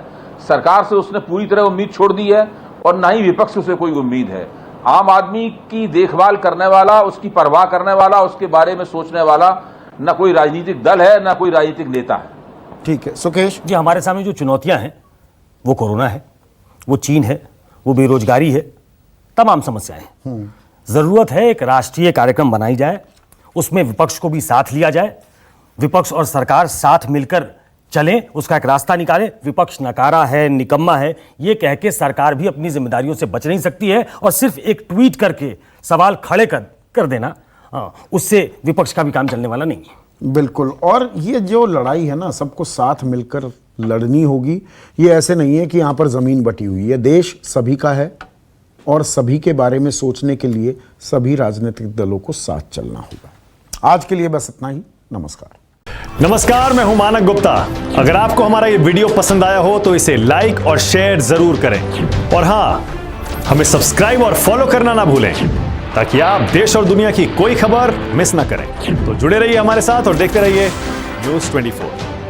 सरकार से उसने पूरी तरह उम्मीद छोड़ दी है और ना ही विपक्ष से उसे कोई उम्मीद है। आम आदमी की देखभाल करने वाला, उसकी परवाह करने वाला, उसके बारे में सोचने वाला ना कोई राजनीतिक दल है, ना कोई राजनीतिक नेता है। ठीक है सुकेश जी, हमारे सामने जो चुनौतियां हैं वो कोरोना है, वो चीन है, वो बेरोजगारी है, तमाम समस्याएं हैं। जरूरत है एक राष्ट्रीय कार्यक्रम बनाई जाए, उसमें विपक्ष को भी साथ लिया जाए, विपक्ष और सरकार साथ मिलकर चलें, उसका एक रास्ता निकालें। विपक्ष नकारा है, निकम्मा है, ये कह के सरकार भी अपनी जिम्मेदारियों से बच नहीं सकती है, और सिर्फ एक ट्वीट करके सवाल खड़े कर देना उससे विपक्ष का भी काम चलने वाला नहीं है। बिल्कुल। और ये जो लड़ाई है ना, सबको साथ मिलकर लड़नी होगी। ये ऐसे नहीं है कि यहाँ पर ज़मीन बटी हुई है, देश सभी का है और सभी के बारे में सोचने के लिए सभी राजनीतिक दलों को साथ चलना होगा। आज के लिए बस इतना ही। नमस्कार। नमस्कार, मैं हूं मानक गुप्ता। अगर आपको हमारा ये वीडियो पसंद आया हो तो इसे लाइक और शेयर जरूर करें और हां, हमें सब्सक्राइब और फॉलो करना ना भूलें ताकि आप देश और दुनिया की कोई खबर मिस ना करें। तो जुड़े रहिए हमारे साथ और देखते रहिए News 24।